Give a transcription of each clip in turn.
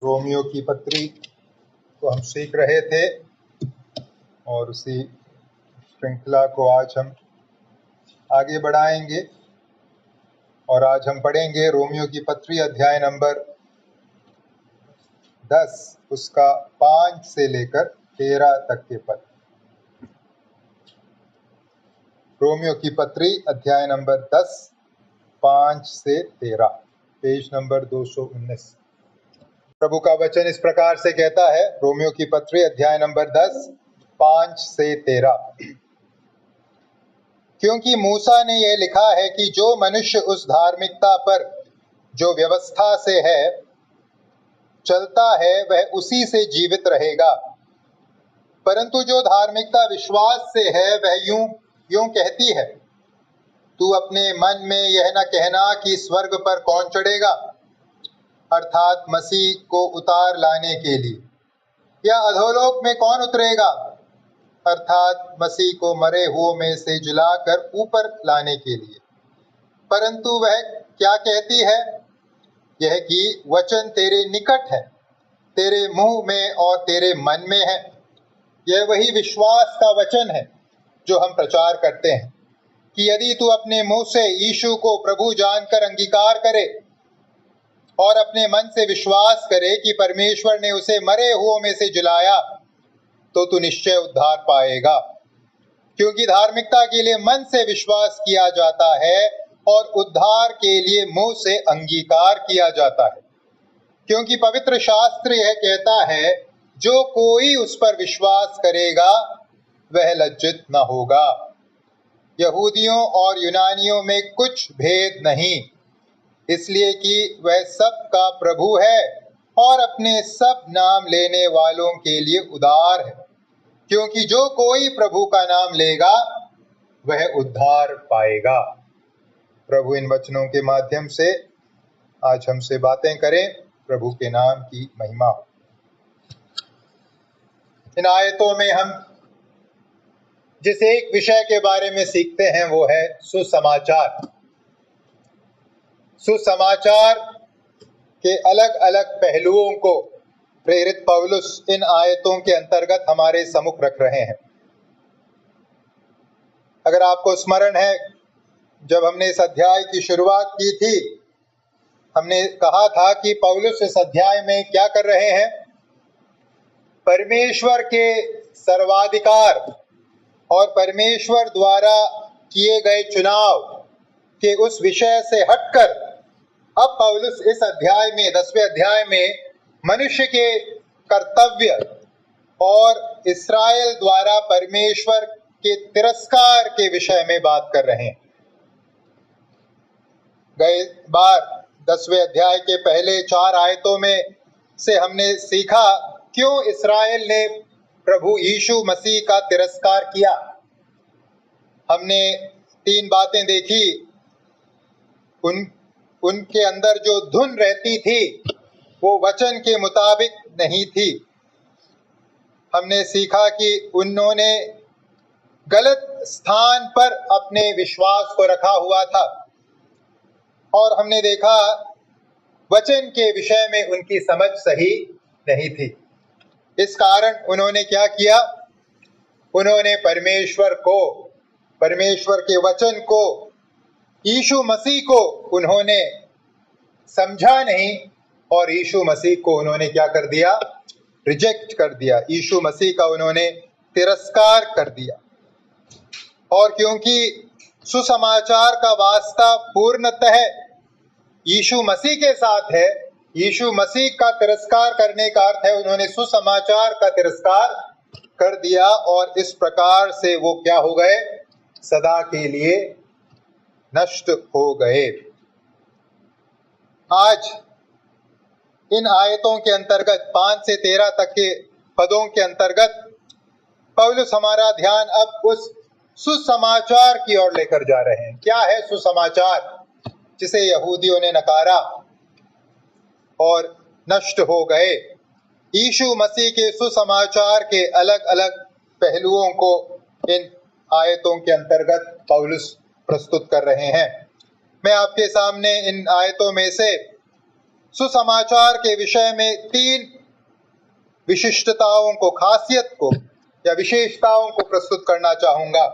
Romeo की पत्री को हम सीख रहे थे और उसी श्रृंखला को आज हम आगे बढ़ाएंगे और आज हम पढ़ेंगे रोमियो की पत्री अध्याय नंबर 10 उसका 5 से लेकर 13 तक के पद। रोमियो की पत्री अध्याय नंबर 10 5 से 13, पेज नंबर 219। प्रभु का वचन इस प्रकार से कहता है, रोमियो की पत्री अध्याय नंबर 10 5 से 13। क्योंकि मूसा ने यह लिखा है कि जो मनुष्य उस धार्मिकता पर जो व्यवस्था से है चलता है वह उसी से जीवित रहेगा, परंतु जो धार्मिकता विश्वास से है वह यूं कहती है, तू अपने मन में यह न कहना कि स्वर्ग पर कौन चढ़ेगा, अर्थात मसीह को उतार लाने के लिए, या अधोलोक में कौन उतरेगा, अर्थात मसीह को मरे हुओं में से जिलाकर ऊपर लाने के लिए। परंतु वह क्या कहती है, यह कि वचन तेरे निकट है, तेरे मुंह में और तेरे मन में है। यह वही विश्वास का वचन है जो हम प्रचार करते हैं कि यदि तू अपने मुंह से यीशु को प्रभु जानकर अंगीकार करे और अपने मन से विश्वास करे कि परमेश्वर ने उसे मरे हुओं में से जिलाया, तो तू निश्चय उद्धार पाएगा। क्योंकि धार्मिकता के लिए मन से विश्वास किया जाता है और उद्धार के लिए मुंह से अंगीकार किया जाता है। क्योंकि पवित्र शास्त्र यह कहता है, जो कोई उस पर विश्वास करेगा वह लज्जित न होगा। यहूदियों और यूनानियों में कुछ भेद नहीं, इसलिए कि वह सब का प्रभु है और अपने सब नाम लेने वालों के लिए उदार है। क्योंकि जो कोई प्रभु का नाम लेगा वह उद्धार पाएगा। प्रभु इन वचनों के माध्यम से आज हमसे बातें करें। प्रभु के नाम की महिमा हो। इन आयतों में हम जिस एक विषय के बारे में सीखते हैं वो है सुसमाचार। सुसमाचार के अलग अलग पहलुओं को प्रेरित पौलुस इन आयतों के अंतर्गत हमारे सम्मुख रख रहे हैं। अगर आपको स्मरण है, जब हमने इस अध्याय की शुरुआत की थी, हमने कहा था कि पौलुस इस अध्याय में क्या कर रहे हैं, परमेश्वर के सर्वाधिकार और परमेश्वर द्वारा किए गए चुनाव के उस विषय से हटकर अब पौलुस इस अध्याय में 10वें अध्याय में मनुष्य के कर्तव्य और इस्राएल द्वारा परमेश्वर के तिरस्कार के विषय में बात कर रहे हैं। गए बार 10वें अध्याय के पहले 4 आयतों में से हमने सीखा क्यों इस्राएल ने प्रभु यीशु मसीह का तिरस्कार किया। हमने 3 बातें देखी। उनके अंदर जो धुन रहती थी वो वचन के मुताबिक नहीं थी। हमने सीखा कि उन्होंने गलत स्थान पर अपने विश्वास को रखा हुआ था और हमने देखा वचन के विषय में उनकी समझ सही नहीं थी। इस कारण उन्होंने क्या किया, उन्होंने परमेश्वर के वचन को, यीशु मसीह को उन्होंने समझा नहीं और यीशु मसीह को उन्होंने क्या कर दिया, रिजेक्ट कर दिया। यीशु मसीह का उन्होंने तिरस्कार कर दिया। और क्योंकि सुसमाचार का वास्ता पूर्णतः यीशु मसीह के साथ है, यीशु मसीह का तिरस्कार करने का अर्थ है उन्होंने सुसमाचार का तिरस्कार कर दिया और इस प्रकार से वो क्या हो गए, सदा के लिए नष्ट हो गए। आज इन आयतों के अंतर्गत 5 से 13 तक के पदों के अंतर्गत पौलुस हमारा ध्यान अब उस सुसमाचार की ओर लेकर जा रहे हैं। क्या है सुसमाचार जिसे यहूदियों ने नकारा और नष्ट हो गए। यीशु मसीह के सुसमाचार के अलग अलग पहलुओं को इन आयतों के अंतर्गत पौलुस प्रस्तुत कर रहे हैं। मैं आपके सामने इन आयतों में से सुसमाचार के विषय में 3 विशिष्टताओं को, खासियत को या विशेषताओं को प्रस्तुत करना चाहूंगा।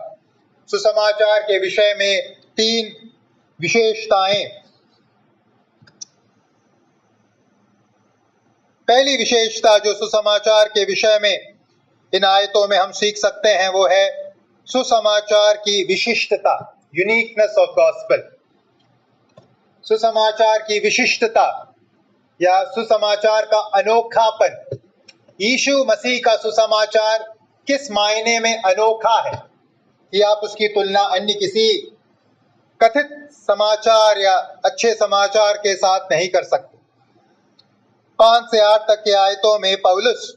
सुसमाचार के विषय में 3 विशेषताएं। पहली विशेषता जो सुसमाचार के विषय में इन आयतों में हम सीख सकते हैं वो है सुसमाचार की विशिष्टता, यूनिकनेस ऑफ गॉस्पेल। सुसमाचार की विशिष्टता या सुसमाचार का अनोखापन। यीशु मसीह का सुसमाचार किस मायने में अनोखा है कि आप उसकी तुलना अन्य किसी कथित समाचार या अच्छे समाचार के साथ नहीं कर सकते। 5 से 8 तक के आयतों में पौलुस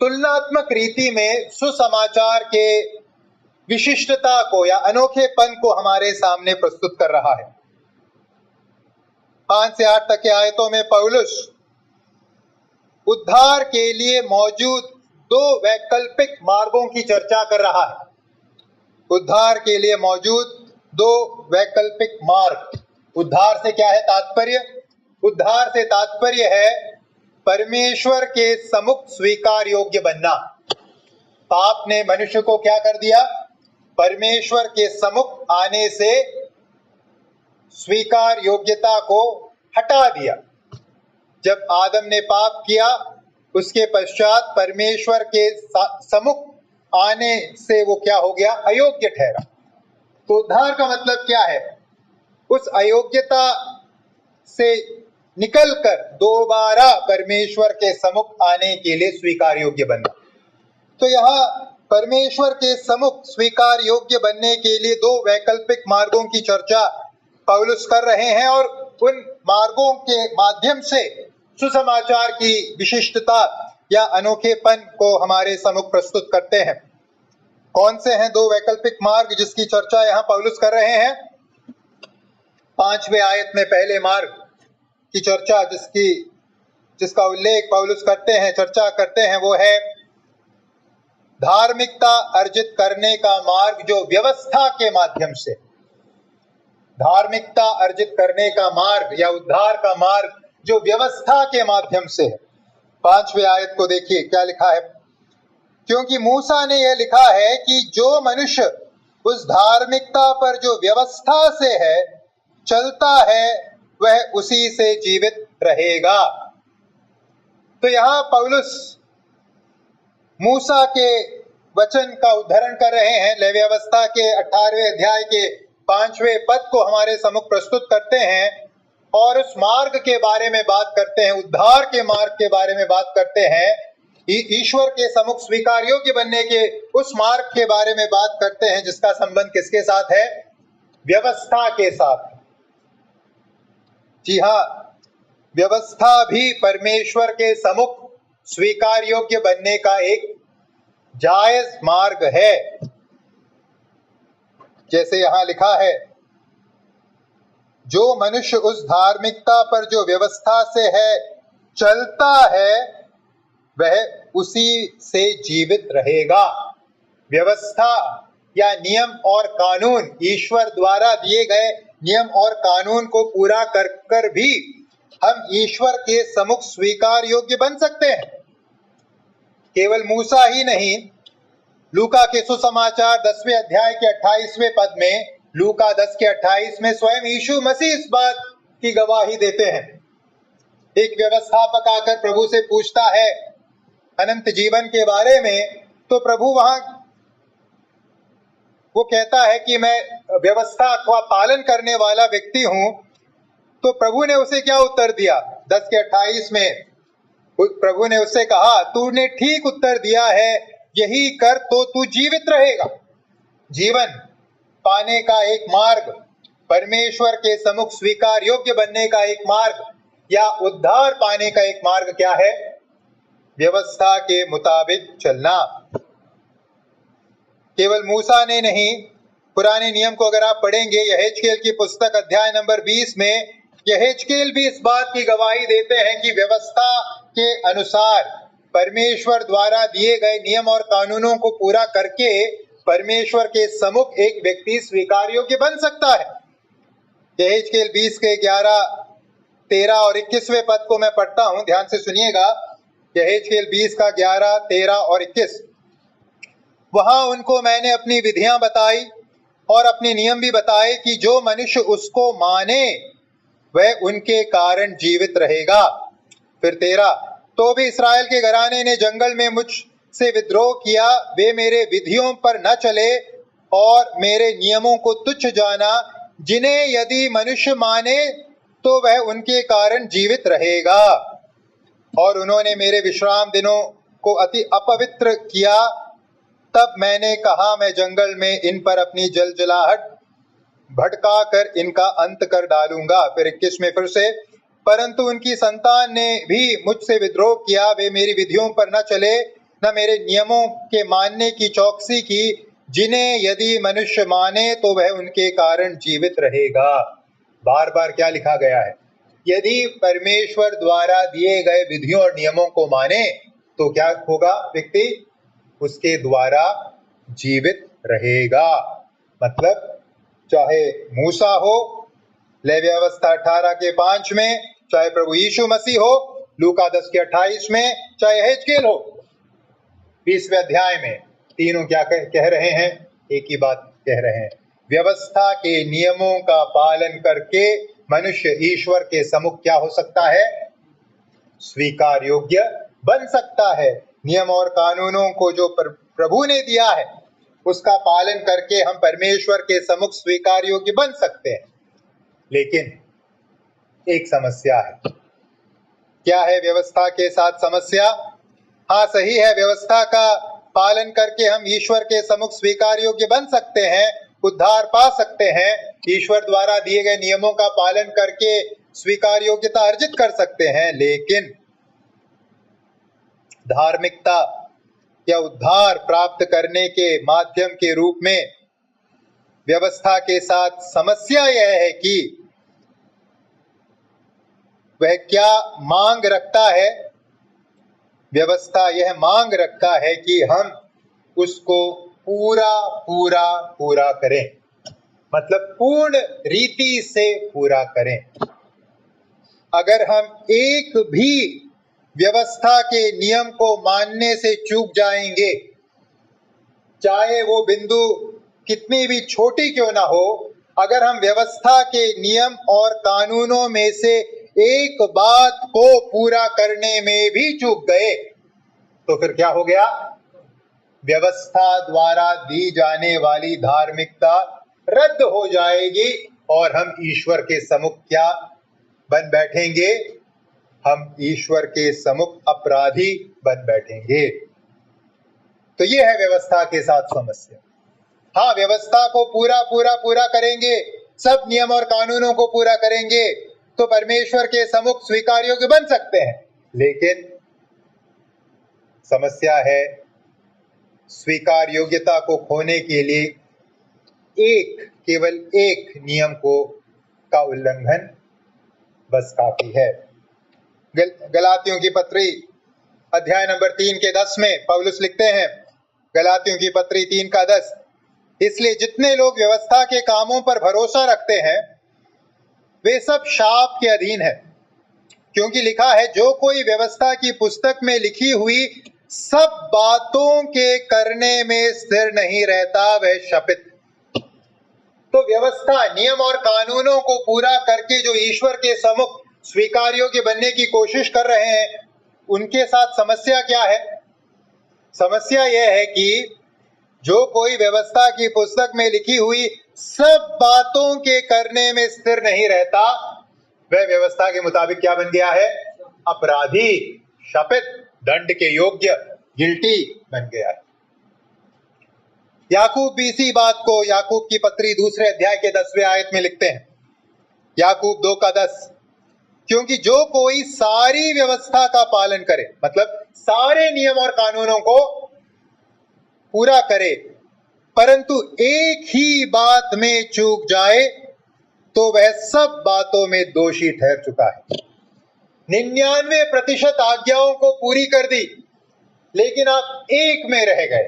तुलनात्मक रीति में सुसमाचार के विशिष्टता को या अनोखेपन को हमारे सामने प्रस्तुत कर रहा है। 5 से 8 तक के आयतों में पौलुस उद्धार के लिए मौजूद 2 वैकल्पिक मार्गों की चर्चा कर रहा है। उद्धार के लिए मौजूद 2 वैकल्पिक मार्ग। उद्धार से क्या है तात्पर्य? उद्धार से तात्पर्य है परमेश्वर के सम्मुख स्वीकार योग्य बनना। पाप ने मनुष्य को क्या कर दिया? परमेश्वर के सम्मुख आने से स्वीकार योग्यता को हटा दिया। जब आदम ने पाप किया उसके पश्चात परमेश्वर के सम्मुख आने से वो क्या हो गया? अयोग्य ठहरा। तो उद्धार का मतलब क्या है? उस अयोग्यता से निकलकर दोबारा परमेश्वर के सम्मुख आने के लिए स्वीकार योग्य बनना। तो यहाँ परमेश्वर के सम्मुख स्वीकार योग्य बनने के लिए 2 वैकल्पिक मार्गों की चर्चा पौलुस कर रहे हैं और उन मार्गों के माध्यम से सुसमाचार की विशिष्टता या अनोखेपन को हमारे सम्मुख प्रस्तुत करते हैं। कौन से हैं 2 वैकल्पिक मार्ग जिसकी चर्चा यहाँ पौलुस कर रहे हैं? 5वें आयत में पहले मार्ग की चर्चा जिसका उल्लेख पौलुस करते हैं, चर्चा करते हैं, वो है धार्मिकता अर्जित करने का मार्ग जो व्यवस्था के माध्यम से, धार्मिकता अर्जित करने का मार्ग या उद्धार का मार्ग जो व्यवस्था के माध्यम से है। 5वें आयत को देखिए क्या लिखा है। क्योंकि मूसा ने यह लिखा है कि जो मनुष्य उस धार्मिकता पर जो व्यवस्था से है चलता है वह उसी से जीवित रहेगा। तो यहाँ पौलुस मूसा के वचन का उद्धरण कर रहे हैं। लेवी अवस्था के 18वें अध्याय के 5वें पद को हमारे सम्मुख प्रस्तुत करते हैं और उस मार्ग के बारे में बात करते हैं, उद्धार के मार्ग के बारे में बात करते हैं, ईश्वर के सम्मुख स्वीकार योग्य बनने के उस मार्ग के बारे में बात करते हैं जिसका संबंध किसके साथ है? व्यवस्था के साथ। जी हाँ, व्यवस्था भी परमेश्वर के सम्मुख स्वीकार योग्य बनने का एक जायज मार्ग है। जैसे यहां लिखा है, जो मनुष्य उस धार्मिकता पर जो व्यवस्था से है चलता है वह उसी से जीवित रहेगा। व्यवस्था या नियम और कानून, ईश्वर द्वारा दिए गए नियम और कानून को पूरा कर कर भी हम ईश्वर के सम्मुख स्वीकार योग्य बन सकते हैं। केवल मूसा ही नहीं, लूका के सुसमाचार 10वें अध्याय के 28वें पद में, लूका 10 के 28 में स्वयं यीशु मसीह इस बात की गवाही देते हैं। एक व्यवस्थापक आकर प्रभु से पूछता है अनंत जीवन के बारे में, तो प्रभु वहां वो कहता है कि मैं व्यवस्था का पालन करने वाला व्यक्ति हूं। तो प्रभु ने उसे क्या उत्तर दिया? 10 के 28 में प्रभु ने उससे कहा, तूने ठीक उत्तर दिया है, यही कर तो तू जीवित रहेगा। जीवन पाने का एक मार्ग, परमेश्वर के सम्मुख स्वीकार योग्य बनने का एक मार्ग या उद्धार पाने का एक मार्ग क्या है? व्यवस्था के मुताबिक चलना। केवल मूसा ने नहीं, पुराने नियम को अगर आप पढ़ेंगे यहेजकेल की पुस्तक अध्याय नंबर 20 में, यहेजकेल भी इस बात की गवाही देते हैं कि व्यवस्था के अनुसार परमेश्वर द्वारा दिए गए नियम और कानूनों को पूरा करके परमेश्वर के सम्मुख एक व्यक्ति स्वीकार योग्य बन सकता है। यहेजकेल 20 के 11 13 और 21वें पद को मैं पढ़ता हूं, ध्यान से सुनिएगा। यहेजकेल 20 का 11, 13 और 21। वहां उनको मैंने अपनी विधियां बताई और अपने नियम भी बताए कि जो मनुष्य उसको माने वह उनके कारण जीवित रहेगा। फिर 13, तो भी इसराइल के घराने ने जंगल में मुझसे विद्रोह किया, वे मेरे विधियों पर न चले और मेरे नियमों को तुच्छ जाना, जिन्हें यदि मनुष्य माने तो वह उनके कारण जीवित रहेगा। और उन्होंने मेरे विश्राम दिनों को अति अपवित्र किया। तब मैंने कहा, मैं जंगल में इन पर अपनी जलजलाहट भड़का कर इनका अंत कर डालूंगा। फिर 21 में फिर से, परंतु उनकी संतान ने भी मुझसे विद्रोह किया, वे मेरी विधियों पर न चले, न मेरे नियमों के मानने की चौकसी की, जिन्हें यदि मनुष्य माने तो वह उनके कारण जीवित रहेगा। बार बार क्या लिखा गया है? यदि परमेश्वर द्वारा दिए गए विधियों और नियमों को माने तो क्या होगा? व्यक्ति उसके द्वारा जीवित रहेगा। मतलब चाहे मूसा हो लेवी अवस्था 18 के 5 में, चाहे प्रभु यीशु मसीह हो लूका 10 के 28 में, चाहे यहेजकेल हो 20वें अध्याय में, तीनों क्या कह रहे हैं? एक ही बात कह रहे हैं। व्यवस्था के नियमों का पालन करके मनुष्य ईश्वर के सम्मुख क्या हो सकता है? स्वीकार योग्य बन सकता है। नियम और कानूनों को जो प्रभु ने दिया है उसका पालन करके हम परमेश्वर के सम्मुख स्वीकार योग्य बन सकते हैं। लेकिन एक समस्या है। क्या है व्यवस्था के साथ समस्या? हाँ, सही है, व्यवस्था का पालन करके हम ईश्वर के सम्मुख स्वीकार योग्य बन सकते हैं, उद्धार पा सकते हैं, ईश्वर द्वारा दिए गए नियमों का पालन करके स्वीकार योग्यता अर्जित कर सकते हैं। लेकिन धार्मिकता या उद्धार प्राप्त करने के माध्यम के रूप में व्यवस्था के साथ समस्या यह है कि वह क्या मांग रखता है? व्यवस्था यह मांग रखता है कि हम उसको पूरा पूरा पूरा करें, मतलब पूर्ण रीति से पूरा करें। अगर हम एक भी व्यवस्था के नियम को मानने से चूक जाएंगे, चाहे वो बिंदु कितनी भी छोटी क्यों ना हो, अगर हम व्यवस्था के नियम और कानूनों में से एक बात को पूरा करने में भी चूक गए तो फिर क्या हो गया? व्यवस्था द्वारा दी जाने वाली धार्मिकता रद्द हो जाएगी और हम ईश्वर के सम्मुख क्या बन बैठेंगे? हम ईश्वर के सम्मुख अपराधी बन बैठेंगे। तो ये है व्यवस्था के साथ समस्या। हाँ, व्यवस्था को पूरा करेंगे, सब नियम और कानूनों को पूरा करेंगे तो परमेश्वर के सम्मुख स्वीकार योग्य बन सकते हैं। लेकिन समस्या है, स्वीकार योग्यता को खोने के लिए केवल एक नियम का उल्लंघन बस काफी है। गलातियों की पत्री अध्याय नंबर 3 के 10 में पौलुस लिखते हैं, गलातियों की पत्री 3 का 10, इसलिए जितने लोग व्यवस्था के कामों पर भरोसा रखते हैं वे सब शाप के अधीन है, क्योंकि लिखा है, जो कोई व्यवस्था की पुस्तक में लिखी हुई सब बातों के करने में स्थिर नहीं रहता वह शापित। तो व्यवस्था, नियम और कानूनों को पूरा करके जो ईश्वर के सम्मुख स्वीकार योग्य बनने की कोशिश कर रहे हैं, उनके साथ समस्या क्या है? समस्या यह है कि जो कोई व्यवस्था की पुस्तक में लिखी हुई सब बातों के करने में स्थिर नहीं रहता वह व्यवस्था के मुताबिक क्या बन गया है? अपराधी, शापित, दंड के योग्य, गिल्टी बन गया है। याकूब भी इसी बात को याकूब की पत्री 2 अध्याय के 10वें आयत में लिखते हैं, याकूब 2 का 10, क्योंकि जो कोई सारी व्यवस्था का पालन करे, मतलब सारे नियम और कानूनों को पूरा करे, परंतु एक ही बात में चूक जाए तो वह सब बातों में दोषी ठहर चुका है। 99% आज्ञाओं को पूरी कर दी लेकिन आप एक में रह गए,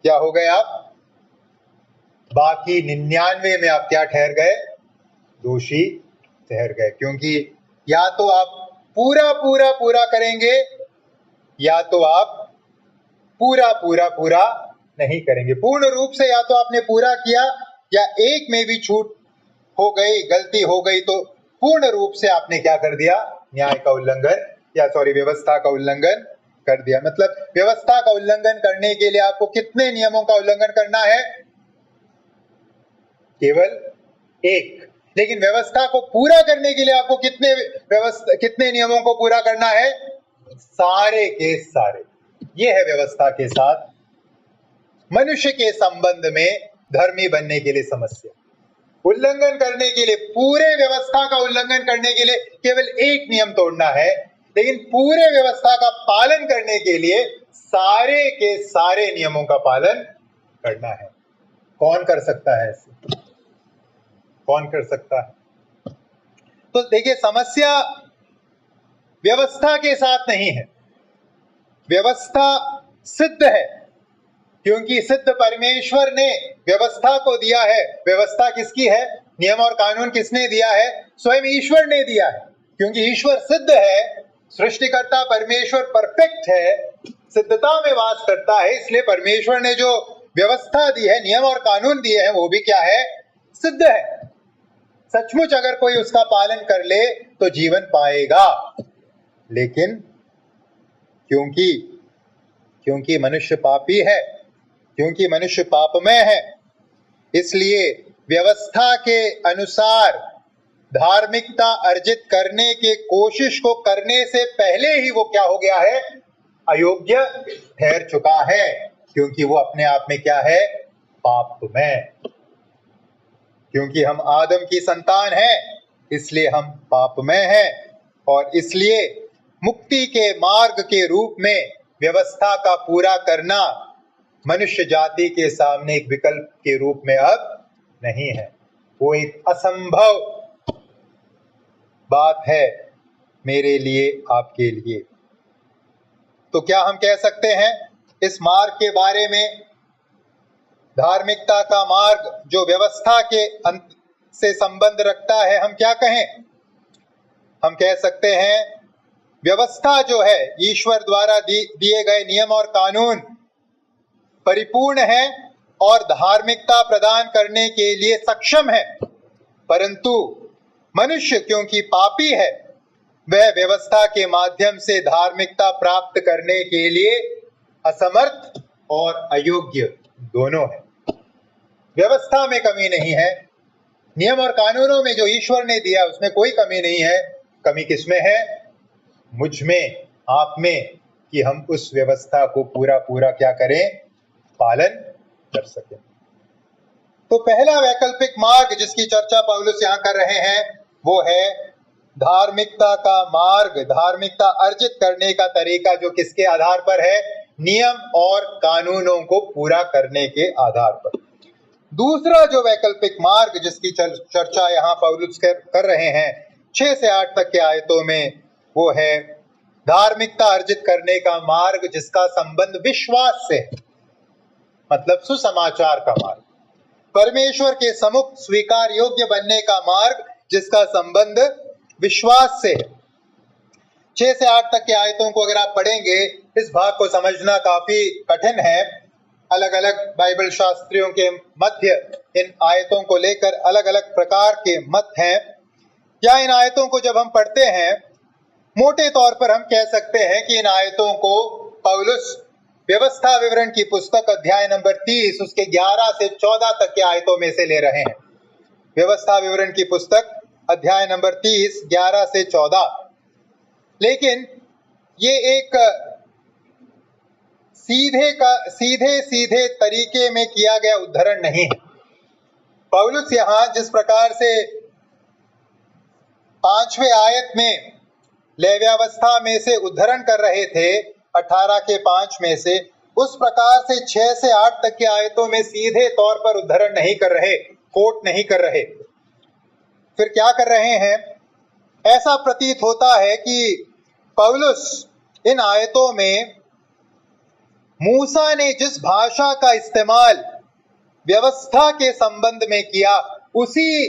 क्या हो गए आप? बाकी 99 में आप क्या ठहर गए? दोषी ठहर गए, क्योंकि या तो आप पूरा पूरा पूरा करेंगे या तो आप पूरा पूरा पूरा नहीं करेंगे। पूर्ण रूप से या तो आपने पूरा किया या एक में भी छूट हो गई, गलती हो गई, तो पूर्ण रूप से आपने क्या कर दिया, न्याय का उल्लंघन व्यवस्था का उल्लंघन कर दिया। मतलब व्यवस्था का उल्लंघन करने के लिए आपको कितने नियमों का उल्लंघन करना है? केवल एक। लेकिन व्यवस्था को पूरा करने के लिए आपको कितने नियमों को पूरा करना है? सारे के सारे। ये है व्यवस्था के साथ मनुष्य के संबंध में धर्मी बनने के लिए समस्या। उल्लंघन करने के लिए, पूरे व्यवस्था का उल्लंघन करने के लिए केवल एक नियम तोड़ना है, लेकिन पूरे व्यवस्था का पालन करने के लिए सारे के सारे नियमों का पालन करना है। कौन कर सकता है ऐसे? कौन कर सकता है? तो देखिए, समस्या व्यवस्था के साथ नहीं है। व्यवस्था सिद्ध है, क्योंकि सिद्ध परमेश्वर ने व्यवस्था को दिया है। व्यवस्था किसकी है? नियम और कानून किसने दिया है? स्वयं ईश्वर ने दिया है। क्योंकि ईश्वर सिद्ध है, सृष्टिकर्ता परमेश्वर परफेक्ट है, सिद्धता में वास करता है, इसलिए परमेश्वर ने जो व्यवस्था दी है, नियम और कानून दिए हैं, वो भी क्या है? सिद्ध है। सचमुच अगर कोई उसका पालन कर ले तो जीवन पाएगा। लेकिन क्योंकि मनुष्य पापी है, क्योंकि मनुष्य पापमय है, इसलिए व्यवस्था के अनुसार धार्मिकता अर्जित करने के कोशिश को करने से पहले ही वो क्या हो गया है? अयोग्य ठहर चुका है, क्योंकि वो अपने आप में क्या है? पापमय। क्योंकि हम आदम की संतान हैं, इसलिए हम पापमय हैं, और इसलिए मुक्ति के मार्ग के रूप में व्यवस्था का पूरा करना मनुष्य जाति के सामने एक विकल्प के रूप में अब नहीं है। वो एक असंभव बात है मेरे लिए, आपके लिए। तो क्या हम कह सकते हैं इस मार्ग के बारे में, धार्मिकता का मार्ग जो व्यवस्था के अंत से संबंध रखता है, हम क्या कहें? हम कह सकते हैं व्यवस्था जो है, ईश्वर द्वारा दिए गए नियम और कानून परिपूर्ण है और धार्मिकता प्रदान करने के लिए सक्षम है, परंतु मनुष्य क्योंकि पापी है, वह व्यवस्था के माध्यम से धार्मिकता प्राप्त करने के लिए असमर्थ और अयोग्य दोनों है। व्यवस्था में कमी नहीं है, नियम और कानूनों में जो ईश्वर ने दिया उसमें कोई कमी नहीं है। कमी किसमें है? मुझ में, आप में, कि हम उस व्यवस्था को पूरा पूरा क्या करें? पालन कर सकें। तो पहला वैकल्पिक मार्ग जिसकी चर्चा पौलुस यहाँ कर रहे हैं, वो है धार्मिकता का मार्ग, धार्मिकता अर्जित करने का तरीका, जो किसके आधार पर है? नियम और कानूनों को पूरा करने के आधार पर। दूसरा जो वैकल्पिक मार्ग जिसकी चर्चा यहाँ पौलुस कर रहे हैं 6 से 8 तक के आयतों में, वो है धार्मिकता अर्जित करने का मार्ग जिसका संबंध विश्वास से है, मतलब सुसमाचार का मार्ग, परमेश्वर के सम्मुख स्वीकार योग्य बनने का मार्ग जिसका संबंध विश्वास से है। 6 से 8 तक के आयतों को अगर आप पढ़ेंगे, इस भाग को समझना काफी कठिन है। अलग अलग बाइबल शास्त्रियों के मध्य इन आयतों को लेकर अलग अलग प्रकार के मत हैं। या इन आयतों को जब हम पढ़ते हैं, मोटे तौर पर हम कह सकते हैं कि इन आयतों को पौलुस व्यवस्था विवरण की पुस्तक अध्याय नंबर 30 उसके 11 से 14 तक के आयतों में से ले रहे हैं। व्यवस्था विवरण की पुस्तक अध्याय नंबर 30 11 से 14। लेकिन ये एक सीधे तरीके में किया गया उद्धरण नहीं है। पौलुस यहाँ जिस प्रकार से 5वें आयत में लेव्यावस्था में से उद्धरण कर रहे थे, 18 के 5 में से, उस प्रकार से 6 से 8 तक के आयतों में सीधे तौर पर उद्धरण नहीं कर रहे, कोट नहीं कर रहे। फिर क्या कर रहे हैं? ऐसा प्रतीत होता है कि पौलुस इन आयतों में मूसा ने जिस भाषा का इस्तेमाल व्यवस्था के संबंध में किया, उसी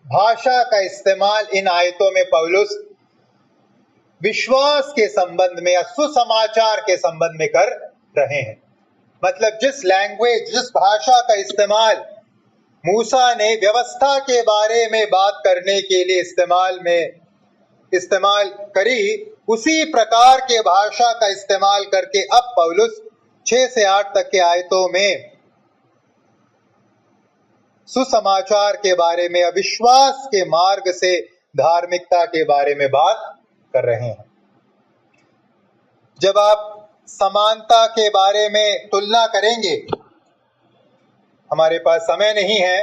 भाषा का इस्तेमाल इन आयतों में पौलुस विश्वास के संबंध में या सुसमाचार के संबंध में कर रहे हैं। मतलब जिस लैंग्वेज, जिस भाषा का इस्तेमाल मूसा ने व्यवस्था के बारे में बात करने के लिए इस्तेमाल करी, उसी प्रकार के भाषा का इस्तेमाल करके अब पौलुस 6 से 8 तक के आयतों में सुसमाचार के बारे में, अविश्वास के मार्ग से धार्मिकता के बारे में बात कर रहे हैं। जब आप समानता के बारे में तुलना करेंगे, हमारे पास समय नहीं है,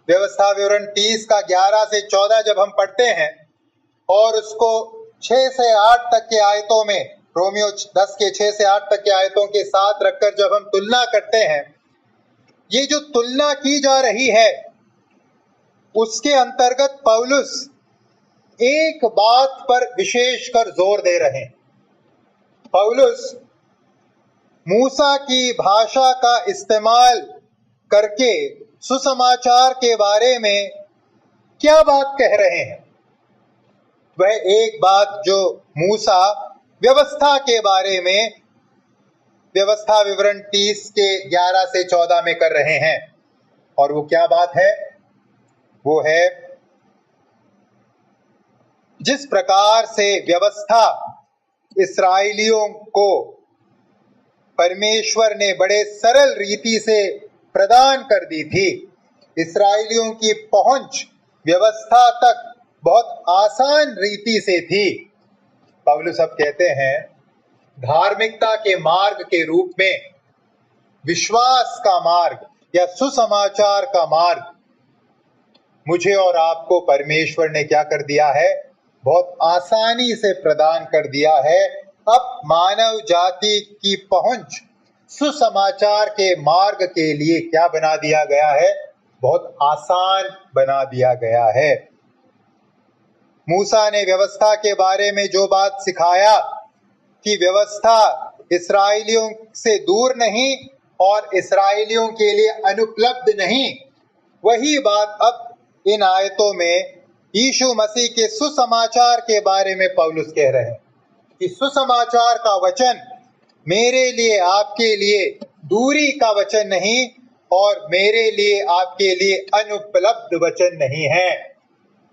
व्यवस्था विवरण 30 का 11 से 14 जब हम पढ़ते हैं और उसको 6 से 8 तक के आयतों में, रोमियो 10 के 6 से 8 तक के आयतों के साथ रखकर जब हम तुलना करते हैं, ये जो तुलना की जा रही है उसके अंतर्गत पौलुस एक बात पर विशेषकर जोर दे रहे हैं। पौलुस मूसा की भाषा का इस्तेमाल करके सुसमाचार के बारे में क्या बात कह रहे हैं? वह एक बात जो मूसा व्यवस्था के बारे में व्यवस्था विवरण 30 के 11 से 14 में कर रहे हैं। और वो क्या बात है? वो है जिस प्रकार से व्यवस्था इस्राएलियों को परमेश्वर ने बड़े सरल रीति से प्रदान कर दी थी, इस्राएलियों की पहुंच व्यवस्था तक बहुत आसान रीति से थी। पौलुस अब कहते हैं धार्मिकता के मार्ग के रूप में विश्वास का मार्ग या सुसमाचार का मार्ग मुझे और आपको परमेश्वर ने क्या कर दिया है? बहुत आसानी से प्रदान कर दिया है। अब मानव जाति की पहुंच सुसमाचार के मार्ग के लिए क्या बना दिया गया है? बहुत आसान बना दिया गया है। मूसा ने व्यवस्था के बारे में जो बात सिखाया कि व्यवस्था इस्राएलियों से दूर नहीं और इस्राएलियों के लिए अनुपलब्ध नहीं, वही बात अब इन आयतों में यीशु मसीह के सुसमाचार के बारे में पौलुस कह रहे हैं कि सुसमाचार का वचन मेरे लिए, आपके लिए दूरी का वचन नहीं और मेरे लिए, आपके लिए अनुपलब्ध वचन नहीं है।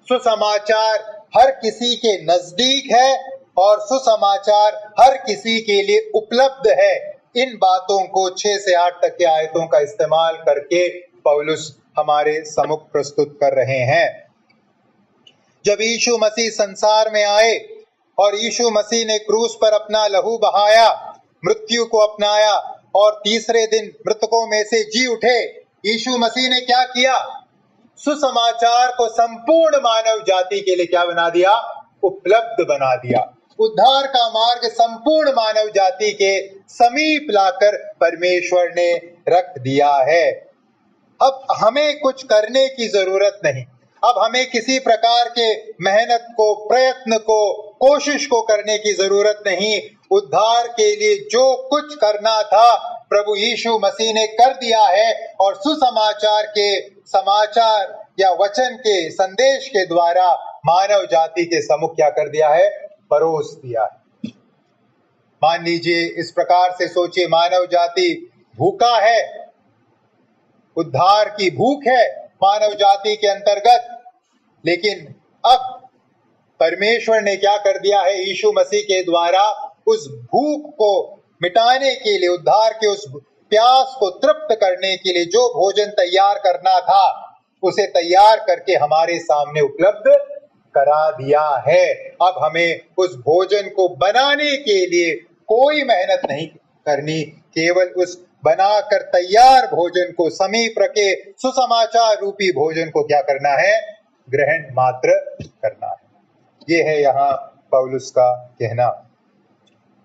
सुसमाचार हर किसी के नजदीक है और सुसमाचार हर किसी के लिए उपलब्ध है। इन बातों को 6 से 8 तक के आयतों का इस्तेमाल करके पौलुस हमारे सम्मुख प्रस्तुत कर रहे हैं। जब यीशु मसीह संसार में आए और यीशु मसीह ने क्रूस पर अपना लहू बहाया, मृत्यु को अपनाया और तीसरे दिन मृतकों में से जी उठे, यीशु मसीह ने क्या किया? सुसमाचार को संपूर्ण मानव जाति के लिए क्या बना दिया? उपलब्ध बना दिया। उद्धार का मार्ग संपूर्ण मानव जाति के समीप लाकर परमेश्वर ने रख दिया है। अब हमें कुछ करने की जरूरत नहीं। अब हमें किसी प्रकार के मेहनत को, प्रयत्न को, कोशिश को करने की जरूरत नहीं। उद्धार के लिए जो कुछ करना था प्रभु यीशु मसीह ने कर दिया है और सुसमाचार के समाचार या वचन के संदेश के द्वारा मानव जाति के सम्मुख क्या कर दिया है? परोस दिया है। मान लीजिए, इस प्रकार से सोचिए, मानव जाति भूखा है, उद्धार की भूख है मानव जाति के अंतर्गत, लेकिन अब परमेश्वर ने क्या कर दिया है? यीशु मसीह के द्वारा उस भूख को मिटाने के लिए, उद्धार के उस प्यास को तृप्त करने के लिए जो भोजन तैयार करना था, उसे तैयार करके हमारे सामने उपलब्ध करा दिया है। अब हमें उस भोजन को बनाने के लिए कोई मेहनत नहीं करनी, केवल उस बनाकर तैयार भोजन को समीप रखे सुसमाचार रूपी भोजन को क्या करना है? ग्रहण मात्र करना है। ये है यहाँ पौलुस का कहना।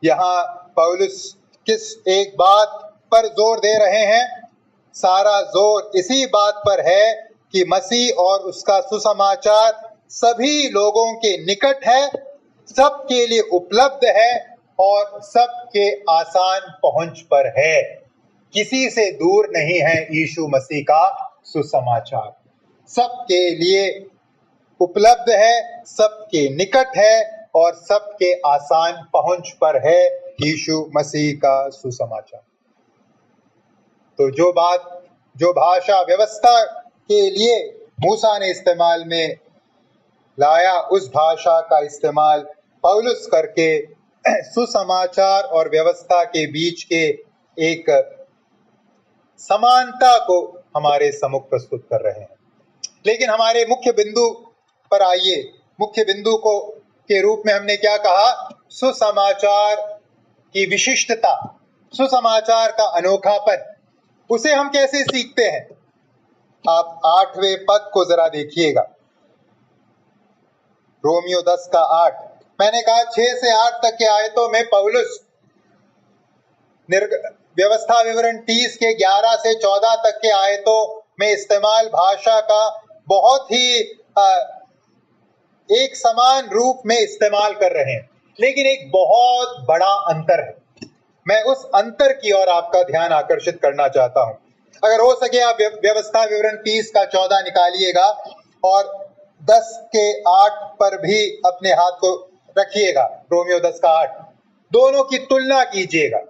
यहाँ पौलुस किस एक बात पर जोर दे रहे हैं? सारा जोर इसी बात पर है कि मसीह और उसका सुसमाचार सभी लोगों के निकट है, सबके लिए उपलब्ध है और सबके आसान पहुंच पर है। किसी से दूर नहीं है यीशु मसीह का सुसमाचार। सबके लिए उपलब्ध है, सबके निकट है और सबके आसान पहुंच पर है यीशु मसीह का सुसमाचार। तो जो भाषा व्यवस्था के लिए मूसा ने इस्तेमाल में लाया, उस भाषा का इस्तेमाल पौलुस करके सुसमाचार और व्यवस्था के बीच के एक समानता को हमारे सम्मुख प्रस्तुत कर रहे हैं। लेकिन हमारे मुख्य बिंदु पर आइए। मुख्य बिंदु को के रूप में हमने क्या कहा? सुसमाचार की विशिष्टता, सुसमाचार का अनोखापन। उसे हम कैसे सीखते हैं? आप 8वें पद को जरा देखिएगा, रोमियो 10 का 8। मैंने कहा 6 से 8 तक के आयतों में पौलुस व्यवस्था विवरण 30 के 11 से 14 तक के आयतों में इस्तेमाल भाषा का बहुत ही एक समान रूप में इस्तेमाल कर रहे हैं, लेकिन एक बहुत बड़ा अंतर है। मैं उस अंतर की ओर आपका ध्यान आकर्षित करना चाहता हूं। अगर हो सके आप व्यवस्था विवरण 30 का 14 निकालिएगा और 10 के 8 पर भी अपने हाथ को रखिएगा, रोमियो 10 का 8। दोनों की तुलना कीजिएगा।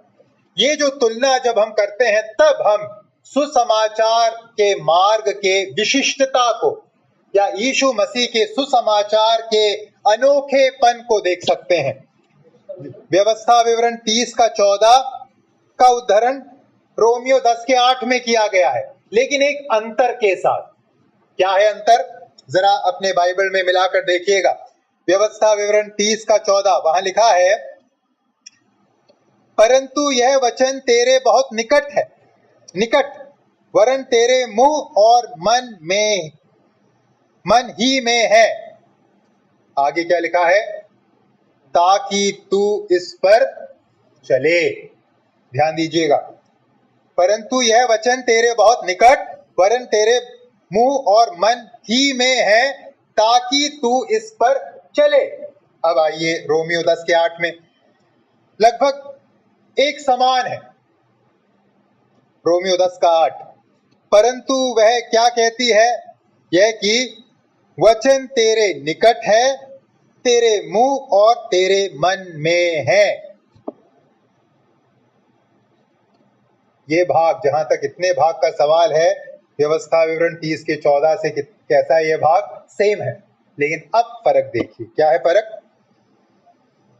ये जो तुलना जब हम करते हैं, तब हम सुसमाचार के मार्ग के विशिष्टता को या यीशु मसीह के सुसमाचार के अनोखेपन को देख सकते हैं। व्यवस्था विवरण 30 का 14 का उद्धरण रोमियो 10 के 8 में किया गया है, लेकिन एक अंतर के साथ। क्या है अंतर? जरा अपने बाइबल में मिलाकर देखिएगा। व्यवस्था विवरण 30 का 14, वहां लिखा है, परंतु यह वचन तेरे बहुत निकट है, निकट वरन तेरे मुंह और मन ही में है। आगे क्या लिखा है? ताकि तू इस पर चले। ध्यान दीजिएगा, परंतु यह वचन तेरे बहुत निकट वरन तेरे मुंह और मन ही में है, ताकि तू इस पर चले। अब आइए रोमियो 10 के 8 में, लगभग एक समान है। रोमियो 10 का 8, परंतु वह क्या कहती है? यह कि वचन तेरे निकट है, तेरे मुंह और तेरे मन में है। ये भाग, जहां तक इतने भाग का सवाल है, व्यवस्था विवरण 30 के 14 से कैसा ये भाग सेम है। लेकिन अब फर्क देखिए, क्या है फर्क?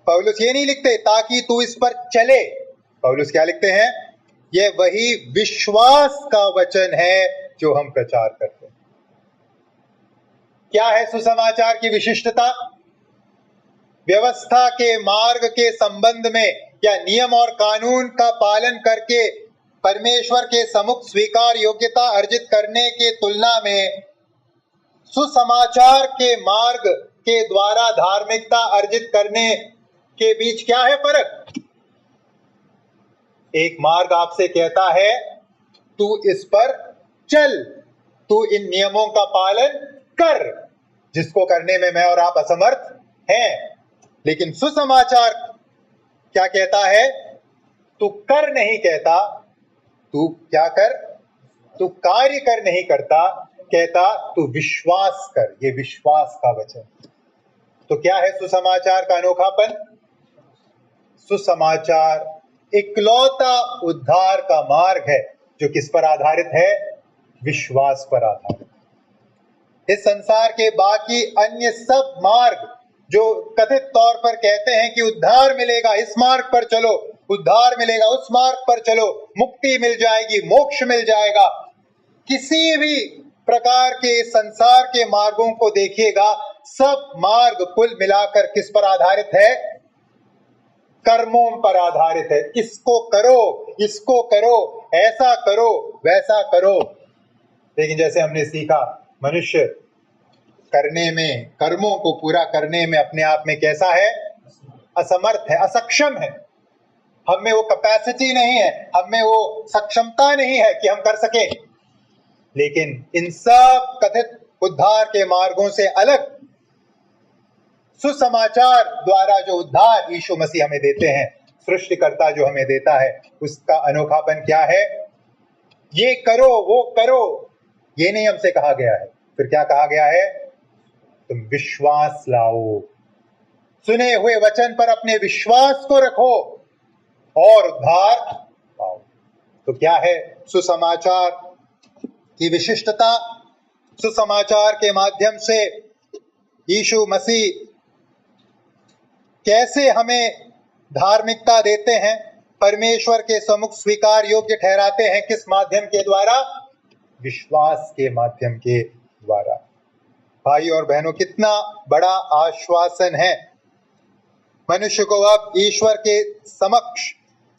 पौलुस ये नहीं लिखते ताकि तू इस पर चले। पौलुस क्या लिखते हैं? यह वही विश्वास का वचन है जो हम प्रचार करते हैं। क्या है सुसमाचार की विशिष्टता? व्यवस्था के मार्ग के संबंध में या नियम और कानून का पालन करके परमेश्वर के सम्मुख स्वीकार योग्यता अर्जित करने के तुलना में सुसमाचार के मार्ग के द्वारा धार्मिकता अर्जित करने के बीच क्या है फर्क? एक मार्ग आपसे कहता है तू इस पर चल, तू इन नियमों का पालन कर, जिसको करने में मैं और आप असमर्थ हैं। लेकिन सुसमाचार क्या कहता है? तू कर नहीं कहता, तू क्या कर? तू कार्य कर नहीं करता, कहता तू विश्वास कर। ये विश्वास का वचन। तो क्या है सुसमाचार का अनोखापन? सुसमाचार इकलौता उद्धार का मार्ग है जो किस पर आधारित है? विश्वास पर आधारित। इस संसार के बाकी अन्य सब मार्ग जो कथित तौर पर कहते हैं कि उद्धार मिलेगा, इस मार्ग पर चलो, उद्धार मिलेगा, उस मार्ग पर चलो, मुक्ति मिल जाएगी, मोक्ष मिल जाएगा, किसी भी प्रकार के संसार के मार्गों को देखिएगा, सब मार्ग कुल मिलाकर किस पर आधारित है? कर्मों पर आधारित है। इसको करो, इसको करो, ऐसा करो, वैसा करो। लेकिन जैसे हमने सीखा, मनुष्य करने में, कर्मों को पूरा करने में अपने आप में कैसा है? असमर्थ है, असक्षम है। हम में वो कैपेसिटी नहीं है, हम में वो सक्षमता नहीं है कि हम कर सके। लेकिन इन सब कथित उद्धार के मार्गों से अलग सुसमाचार द्वारा जो उद्धार यीशु मसीह हमें देते हैं, सृष्टिकर्ता जो हमें देता है, उसका अनोखापन क्या है? ये करो, वो करो, ये नहीं हमसे कहा गया है। फिर क्या कहा गया है? तुम विश्वास लाओ, सुने हुए वचन पर अपने विश्वास को रखो और उद्धार पाओ। तो क्या है सुसमाचार की विशिष्टता? सुसमाचार के माध्यम से यीशु मसीह कैसे हमें धार्मिकता देते हैं, परमेश्वर के सम्मुख स्वीकार योग्य ठहराते हैं? किस माध्यम के द्वारा? विश्वास के माध्यम के द्वारा। भाई और बहनों, कितना बड़ा आश्वासन है। मनुष्य को अब ईश्वर के समक्ष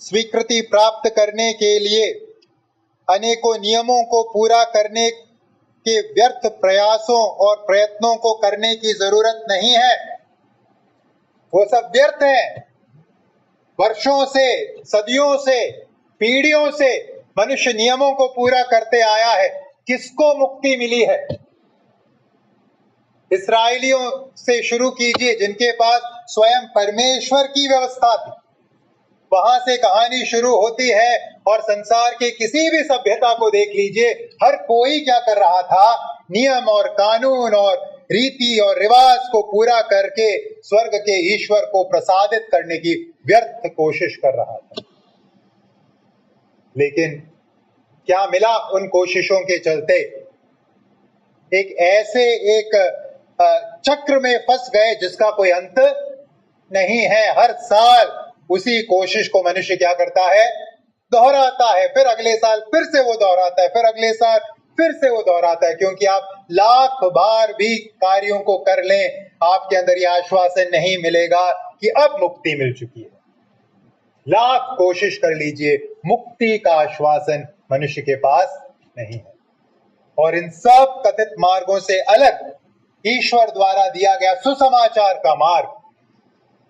स्वीकृति प्राप्त करने के लिए अनेकों नियमों को पूरा करने के व्यर्थ प्रयासों और प्रयत्नों को करने की जरूरत नहीं है। वो सब व्यर्थ है। वर्षों से, सदियों से, पीढ़ियों से मनुष्य नियमों को पूरा करते आया है। किसको मुक्ति मिली है? इस्राएलियों से शुरू कीजिए, जिनके पास स्वयं परमेश्वर की व्यवस्था थी। वहां से कहानी शुरू होती है और संसार के किसी भी सभ्यता को देख लीजिए, हर कोई क्या कर रहा था? नियम और कानून और रीति और रिवाज को पूरा करके स्वर्ग के ईश्वर को प्रसादित करने की व्यर्थ कोशिश कर रहा था। लेकिन क्या मिला उन कोशिशों के चलते? एक ऐसे एक चक्र में फंस गए जिसका कोई अंत नहीं है। हर साल उसी कोशिश को मनुष्य क्या करता है? दोहराता है। फिर अगले साल फिर से वो दोहराता है, फिर अगले साल फिर से वो दोहराता है। क्योंकि आप लाख बार भी कार्यों को कर लें, आपके अंदर यह आश्वासन नहीं मिलेगा कि अब मुक्ति मिल चुकी है। लाख कोशिश कर लीजिए, मुक्ति का आश्वासन मनुष्य के पास नहीं है। और इन सब कथित मार्गों से अलग ईश्वर द्वारा दिया गया सुसमाचार का मार्ग,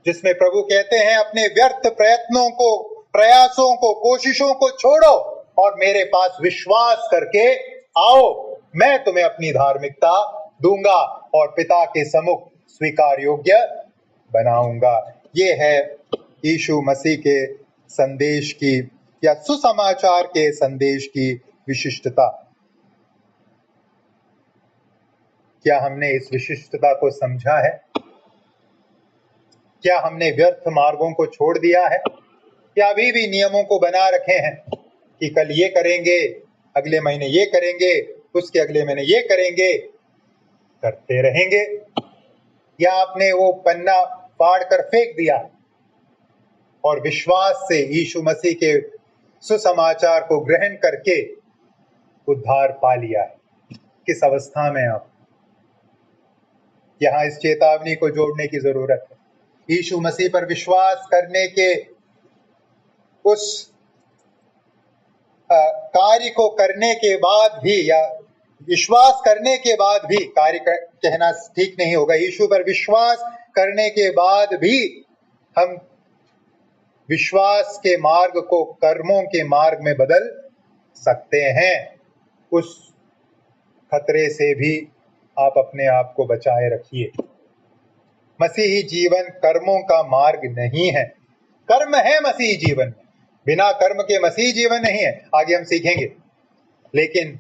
जिसमें प्रभु कहते हैं अपने व्यर्थ प्रयत्नों को, प्रयासों को, कोशिशों को छोड़ो और मेरे पास विश्वास करके आओ, मैं तुम्हें अपनी धार्मिकता दूंगा और पिता के सम्मुख स्वीकार योग्य बनाऊंगा। ये है यीशु मसीह के संदेश की या सुसमाचार के संदेश की विशिष्टता। क्या हमने इस विशिष्टता को समझा है? क्या हमने व्यर्थ मार्गों को छोड़ दिया है, या अभी भी नियमों को बना रखे हैं कि कल ये करेंगे, अगले महीने ये करेंगे, उसके अगले महीने ये करेंगे, करते रहेंगे? या आपने वो पन्ना फाड़ कर फेंक दिया और विश्वास से यीशु मसीह के सुसमाचार को ग्रहण करके उद्धार पा लिया है? किस अवस्था में आप? यहां इस चेतावनी को जोड़ने की जरूरत है। यीशु मसीह पर विश्वास करने के उस कार्य को करने के बाद भी, या विश्वास करने के बाद भी, कार्य कहना ठीक नहीं होगा, यीशु पर विश्वास करने के बाद भी हम विश्वास के मार्ग को कर्मों के मार्ग में बदल सकते हैं। उस खतरे से भी आप अपने आप को बचाए रखिए। मसीही जीवन कर्मों का मार्ग नहीं है। कर्म है मसीही जीवन में, बिना कर्म के मसीही जीवन नहीं है, आगे हम सीखेंगे। लेकिन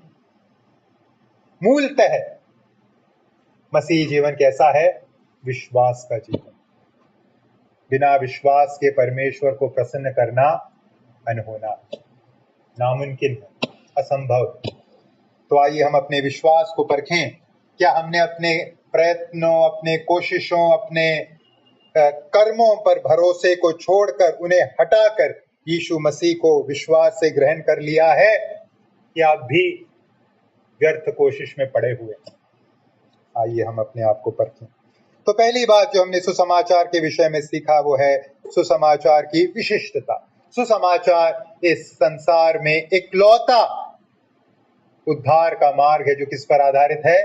मूलतः मसीही जीवन कैसा है? विश्वास का जीवन। बिना विश्वास के परमेश्वर को प्रसन्न करना अनहोना, नामुमकिन है, असंभव। तो आइए हम अपने विश्वास को परखें। क्या हमने अपने प्रयत्नों, अपने कोशिशों, अपने कर्मों पर भरोसे को छोड़कर, उन्हें हटाकर यीशु मसीह को विश्वास से ग्रहण कर लिया है, या अब भी व्यर्थ कोशिश में पड़े हुए हैं? आइए हम अपने आप को परखें। तो पहली बात जो हमने सुसमाचार के विषय में सीखा वो है सुसमाचार की विशिष्टता। सुसमाचार इस संसार में इकलौता उद्धार का मार्ग है जो किस पर आधारित है?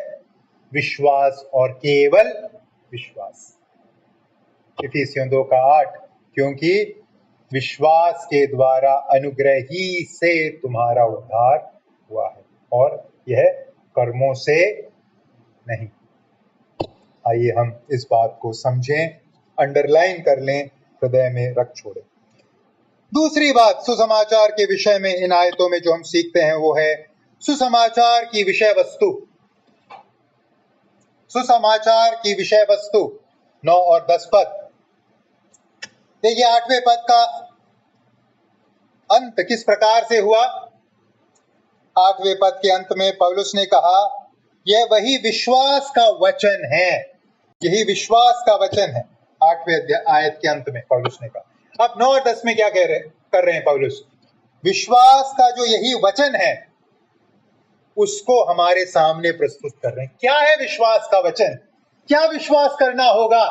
विश्वास, और केवल विश्वास। इफिसियों 2:8, क्योंकि विश्वास के द्वारा अनुग्रह ही से तुम्हारा उद्धार हुआ है, और यह कर्मों से नहीं। आइए हम इस बात को समझें, अंडरलाइन कर लें, हृदय में रख छोड़ें। दूसरी बात सुसमाचार के विषय में इन आयतों में जो हम सीखते हैं वो है सुसमाचार की विषय वस्तु। सुसमाचार की विषय वस्तु 9 और 10 पद। देखिए 8वें पद का अंत किस प्रकार से हुआ। 8वें पद के अंत में पौलुस ने कहा, यह वही विश्वास का वचन है, यही विश्वास का वचन है। 8वें आयत के अंत में पौलुस ने कहा। अब 9 और 10 में क्या कर रहे हैं पौलुस? विश्वास का जो यही वचन है उसको हमारे सामने प्रस्तुत कर रहे हैं। क्या है विश्वास का वचन? क्या विश्वास करना होगा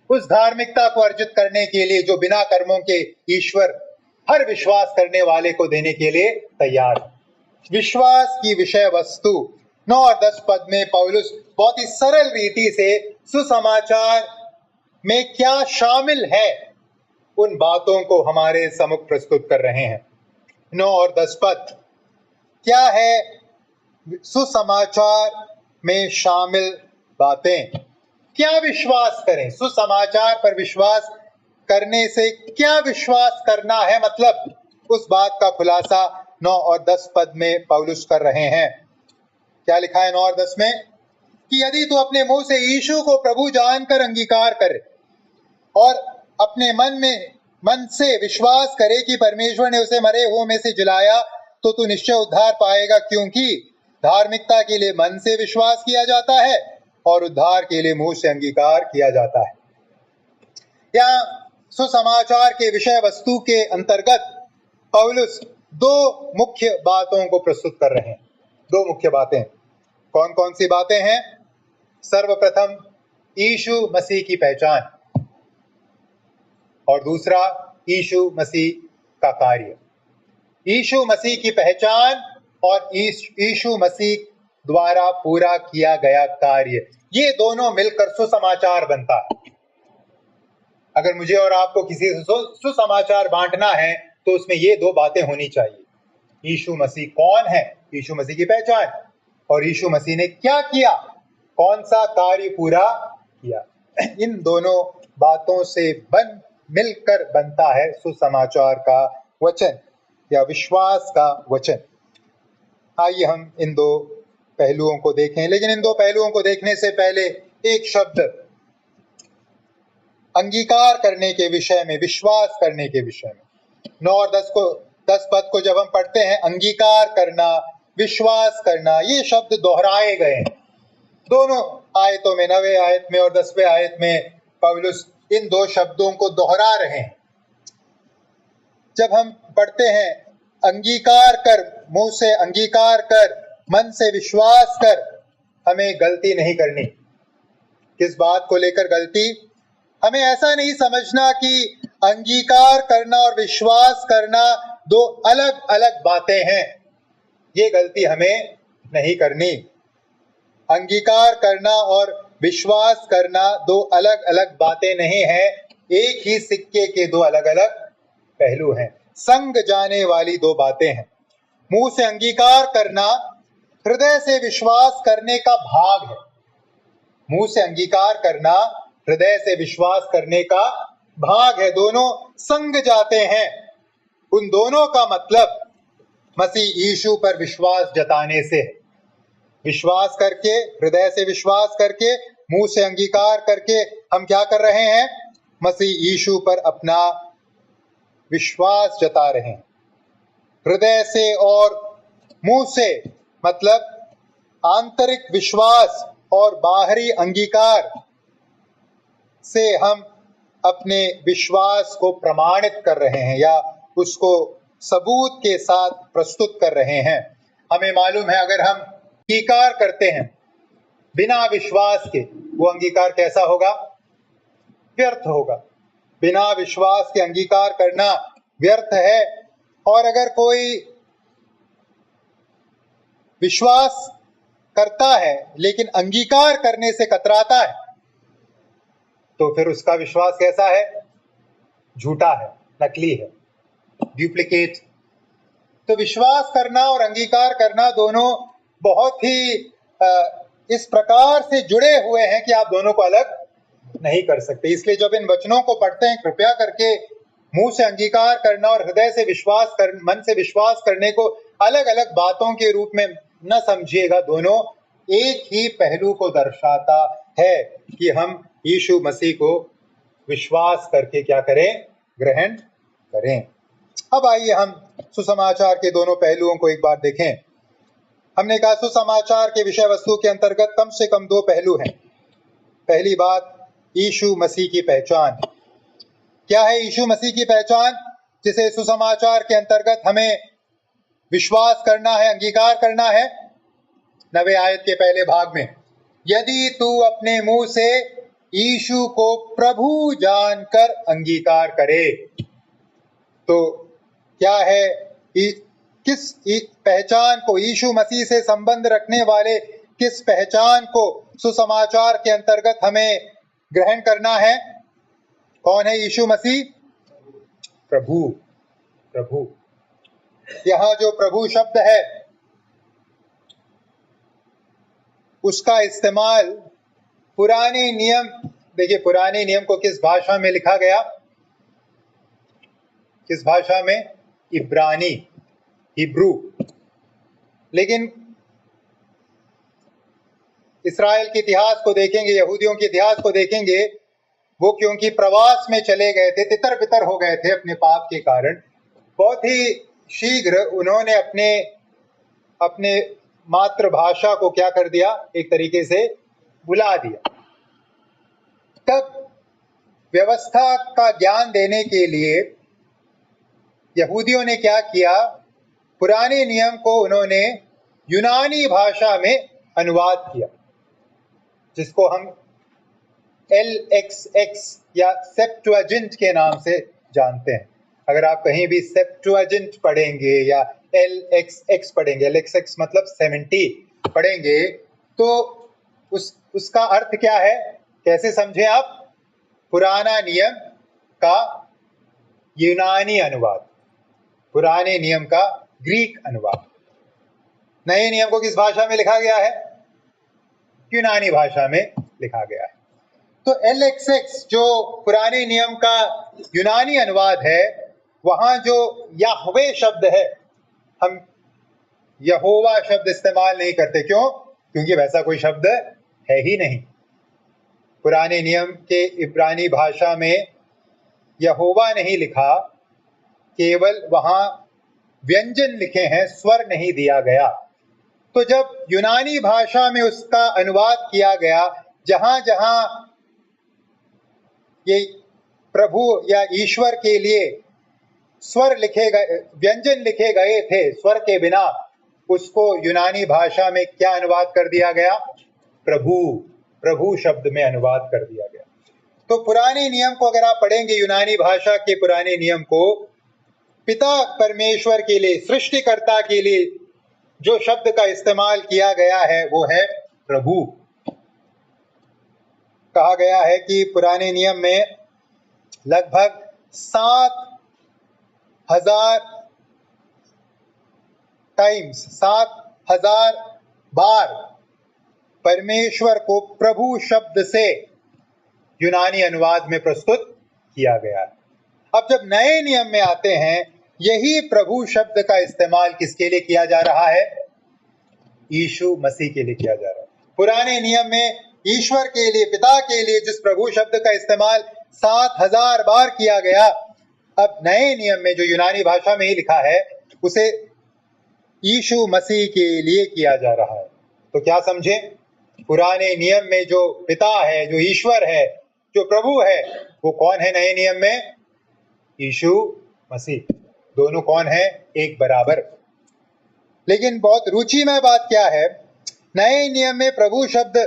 उस धार्मिकता को अर्जित करने के लिए जो बिना कर्मों के ईश्वर हर विश्वास करने वाले को देने के लिए तैयार है। विश्वास की विषय वस्तु 9 और 10 पद में पौलुस बहुत ही सरल रीति से सुसमाचार में क्या शामिल है उन बातों को हमारे सम्मुख प्रस्तुत कर रहे हैं। 9 और 10 पद क्या है सुसमाचार में शामिल बातें? क्या विश्वास करें? सुसमाचार पर विश्वास करने से क्या विश्वास करना है, मतलब उस बात का खुलासा 9 और 10 पद में पौलुस कर रहे हैं। क्या लिखा है 9 और 10 में? कि यदि तू अपने मुंह से यीशु को प्रभु जानकर अंगीकार करे और अपने मन से विश्वास करे कि परमेश्वर ने उसे मरे हुओं में से जिलाया, तो तू निश्चय उद्धार पाएगा, क्योंकि धार्मिकता के लिए मन से विश्वास किया जाता है और उद्धार के लिए मुंह से अंगीकार किया जाता है। यहाँ सुसमाचार के विषय वस्तु के अंतर्गत पौलुस 2 मुख्य बातों को प्रस्तुत कर रहे हैं। 2 मुख्य बातें कौन कौन सी बातें हैं? सर्वप्रथम यीशु मसीह की पहचान और दूसरा यीशु मसीह का कार्य। यीशु मसीह की पहचान और यीशु मसीह द्वारा पूरा किया गया कार्य, ये दोनों मिलकर सुसमाचार बनता है। अगर मुझे और आपको किसी से सुसमाचार बांटना है तो उसमें ये 2 बातें होनी चाहिए। यीशु मसीह कौन है, यीशु मसीह की पहचान, और यीशु मसीह ने क्या किया, कौन सा कार्य पूरा किया। इन दोनों बातों से मिलकर बनता है सुसमाचार का वचन या विश्वास का वचन। आइए हम इन 2 पहलुओं को देखें, लेकिन इन 2 पहलुओं को देखने से पहले एक शब्द अंगीकार करने के विषय में, विश्वास करने के विषय में। 9 और 10 पद को जब हम पढ़ते हैं, अंगीकार करना, विश्वास करना, ये शब्द दोहराए गए हैं दोनों आयतों में। 9वें आयत में और 10वें आयत में पौलुस इन 2 शब्दों को दोहरा रहे हैं। जब हम पढ़ते हैं अंगीकार कर, मुंह से अंगीकार कर, मन से विश्वास कर, हमें गलती नहीं करनी। किस बात को लेकर गलती? हमें ऐसा नहीं समझना कि अंगीकार करना और विश्वास करना 2 अलग अलग बातें हैं। ये गलती हमें नहीं करनी। अंगीकार करना और विश्वास करना 2 अलग अलग बातें नहीं हैं, एक ही सिक्के के 2 अलग अलग पहलू हैं, संग जाने वाली 2 बातें हैं। मुंह से अंगीकार करना हृदय से विश्वास करने का भाग है। मुंह से अंगीकार करना हृदय से विश्वास करने का भाग है, दोनों संग जाते हैं। उन दोनों का मतलब मसीह यीशु पर विश्वास जताने से, विश्वास करके, हृदय से विश्वास करके, मुंह से अंगीकार करके हम क्या कर रहे हैं? मसीह यीशु पर अपना विश्वास जता रहे हैं। हृदय से और मुंह से मतलब आंतरिक विश्वास और बाहरी अंगीकार से हम अपने विश्वास को प्रमाणित कर रहे हैं या उसको सबूत के साथ प्रस्तुत कर रहे हैं। हमें मालूम है अगर हम अंगीकार करते हैं बिना विश्वास के, वो अंगीकार कैसा होगा? व्यर्थ होगा। बिना विश्वास के अंगीकार करना व्यर्थ है। और अगर कोई विश्वास करता है लेकिन अंगीकार करने से कतराता है तो फिर उसका विश्वास कैसा है? झूठा है, नकली है, डुप्लीकेट। तो विश्वास करना और अंगीकार करना दोनों बहुत ही इस प्रकार से जुड़े हुए हैं कि आप दोनों को अलग नहीं कर सकते। इसलिए जब इन वचनों को पढ़ते हैं, कृपया करके मुंह से अंगीकार करना और हृदय से मन से विश्वास करने को अलग अलग बातों के रूप में न समझिएगा। दोनों एक ही पहलू को दर्शाता है कि हम यीशु मसीह को विश्वास करके क्या करें, ग्रहण करें। अब आइए हम सुसमाचार के दोनों पहलुओं को एक बार देखें। हमने कहा सुसमाचार के विषय वस्तु के अंतर्गत कम से कम दो पहलू हैं। पहली बात, यीशु मसीह की पहचान। क्या है यीशु मसीह की पहचान, जिसे सुसमाचार के अंतर्गत हमें विश्वास करना है, अंगीकार करना है? 9वें आयत के पहले भाग में, यदि तू अपने मुंह से यीशु को प्रभु जानकर अंगीकार करे, तो क्या है, किस पहचान को, यीशु मसीह से संबंध रखने वाले किस पहचान को सुसमाचार के अंतर्गत हमें ग्रहण करना है? कौन है यीशु मसीह? प्रभु। प्रभु, यहां जो प्रभु शब्द है उसका इस्तेमाल पुराने नियम, देखिए पुराने नियम को किस भाषा में लिखा गया? किस भाषा में? इब्रानी, हिब्रू। लेकिन इस्राएल के इतिहास को देखेंगे, यहूदियों के इतिहास को देखेंगे, वो क्योंकि प्रवास में चले गए थे, तितर बितर हो गए थे अपने पाप के कारण, बहुत ही शीघ्र उन्होंने अपने मातृभाषा को क्या कर दिया, एक तरीके से भुला दिया। तब व्यवस्था का ज्ञान देने के लिए यहूदियों ने क्या किया, पुराने नियम को उन्होंने यूनानी भाषा में अनुवाद किया, जिसको हम LXX या सेप्टुअजिंट के नाम से जानते हैं। अगर आप कहीं भी सेप्टुअजिंट पढ़ेंगे या LXX पढ़ेंगे, LXX मतलब 70 पढ़ेंगे, तो उसका अर्थ क्या है, कैसे समझे आप? पुराना नियम का यूनानी अनुवाद, पुराने नियम का ग्रीक अनुवाद। नए नियम को किस भाषा में लिखा गया है? यूनानी भाषा में लिखा गया है। तो LXX जो पुराने नियम का यूनानी अनुवाद है, वहां जो याहवे शब्द है, हम यहोवा शब्द इस्तेमाल नहीं करते। क्यों? क्योंकि वैसा कोई शब्द है ही नहीं। पुराने नियम के इब्रानी भाषा में यहोवा नहीं लिखा, केवल वहां व्यंजन लिखे हैं, स्वर नहीं दिया गया। तो जब यूनानी भाषा में उसका अनुवाद किया गया, जहां जहां ये प्रभु या ईश्वर के लिए स्वर लिखे गए, व्यंजन लिखे गए थे स्वर के बिना, उसको यूनानी भाषा में क्या अनुवाद कर दिया गया? प्रभु, प्रभु शब्द में अनुवाद कर दिया गया। तो पुराने नियम को अगर आप पढ़ेंगे, यूनानी भाषा के पुराने नियम को, पिता परमेश्वर के लिए, सृष्टिकर्ता के लिए जो शब्द का इस्तेमाल किया गया है वो है प्रभु। कहा गया है कि पुराने नियम में लगभग 7,000 टाइम्स, 7,000 बार परमेश्वर को प्रभु शब्द से यूनानी अनुवाद में प्रस्तुत किया गया है। अब जब नए नियम में आते हैं, यही प्रभु शब्द का इस्तेमाल किसके लिए किया जा रहा है? यीशु मसीह के लिए किया जा रहा है। पुराने नियम में ईश्वर के लिए, पिता के लिए जिस प्रभु शब्द का इस्तेमाल 7,000 बार किया गया, अब नए नियम में जो यूनानी भाषा में ही लिखा है, उसे यीशु मसीह के लिए किया जा रहा है। तो क्या समझे? पुराने नियम में जो पिता है, जो ईश्वर है, जो प्रभु है, वो कौन है नए नियम में? यीशु मसीह। दोनों कौन है? एक बराबर। लेकिन बहुत रुचिमय बात क्या है, नए नियम में प्रभु शब्द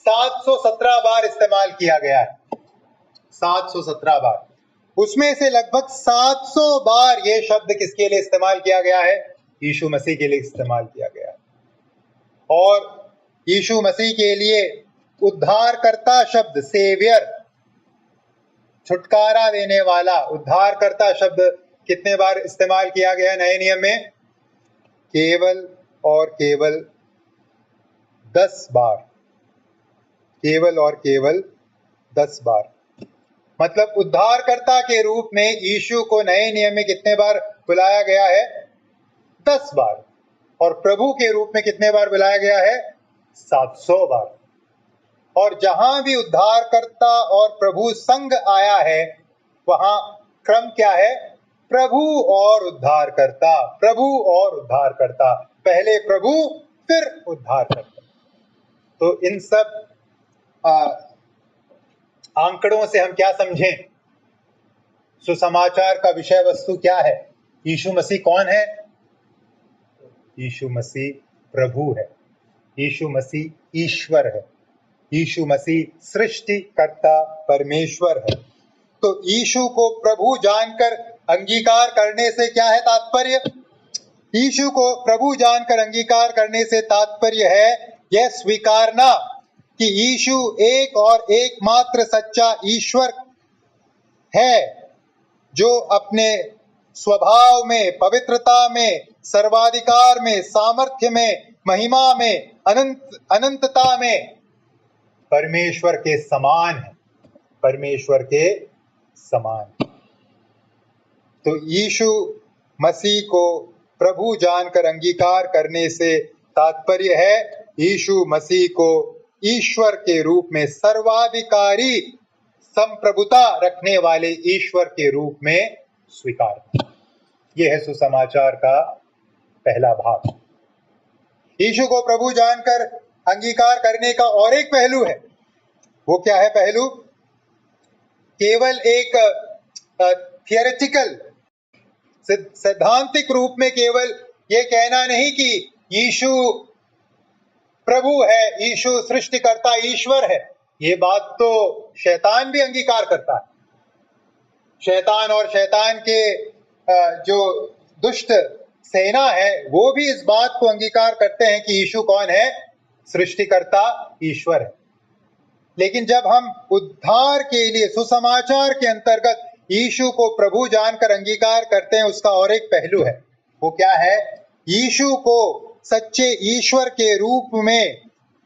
717 बार इस्तेमाल किया गया है। 717 बार। उसमें से लगभग 700 बार ये शब्द किसके लिए इस्तेमाल किया गया है? यीशु मसीह के लिए इस्तेमाल किया गया है। और यीशु मसीह के लिए उद्धारकर्ता शब्द, सेवियर, छुटकारा देने वाला, उद्धारकर्ता शब्द कितने बार इस्तेमाल किया गया नए नियम में? केवल और केवल 10 बार। केवल और केवल 10 बार। मतलब उद्धारकर्ता के रूप में यीशु को नए नियम में कितने बार बुलाया गया है? 10 बार। और प्रभु के रूप में कितने बार बुलाया गया है? 700 बार। और जहां भी उद्धारकर्ता और प्रभु संग आया है वहां क्रम क्या है? प्रभु और उद्धारकर्ता, प्रभु और उद्धारकर्ता, पहले प्रभु फिर उद्धारकर्ता। तो इन सब आंकड़ों से हम क्या समझें? सुसमाचार का विषय वस्तु क्या है? यीशु मसीह कौन है? यीशु मसीह प्रभु है, यीशु मसीह ईश्वर है, यीशु मसीह सृष्टिकर्ता परमेश्वर है। तो यीशु को प्रभु जानकर अंगीकार करने से क्या है तात्पर्य? यीशु को प्रभु जानकर अंगीकार करने से तात्पर्य है यह स्वीकारना कि यीशु एक और एकमात्र सच्चा ईश्वर है, जो अपने स्वभाव में, पवित्रता में, सर्वाधिकार में, सामर्थ्य में, महिमा में, अनंतता में परमेश्वर के समान है, परमेश्वर के समान। तो यीशु मसीह को प्रभु जानकर अंगीकार करने से तात्पर्य है यीशु मसीह को ईश्वर के रूप में, सर्वाधिकारी संप्रभुता रखने वाले ईश्वर के रूप में स्वीकार। यह है सुसमाचार का पहला भाग। यीशु को प्रभु जानकर अंगीकार करने का और एक पहलू है। वो क्या है पहलू? केवल एक थियोरेटिकल, सैद्धांतिक रूप में केवल ये कहना नहीं कि यीशु प्रभु है, यीशु सृष्टिकर्ता ईश्वर है। ये बात तो शैतान भी अंगीकार करता है। शैतान और शैतान के जो दुष्ट सेना है वो भी इस बात को अंगीकार करते हैं कि यीशु कौन है? सृष्टिकर्ता ईश्वर है। लेकिन जब हम उद्धार के लिए सुसमाचार के अंतर्गत यीशु को प्रभु जानकर अंगीकार करते हैं, उसका और एक पहलू है। वो क्या है? यीशु को सच्चे ईश्वर के रूप में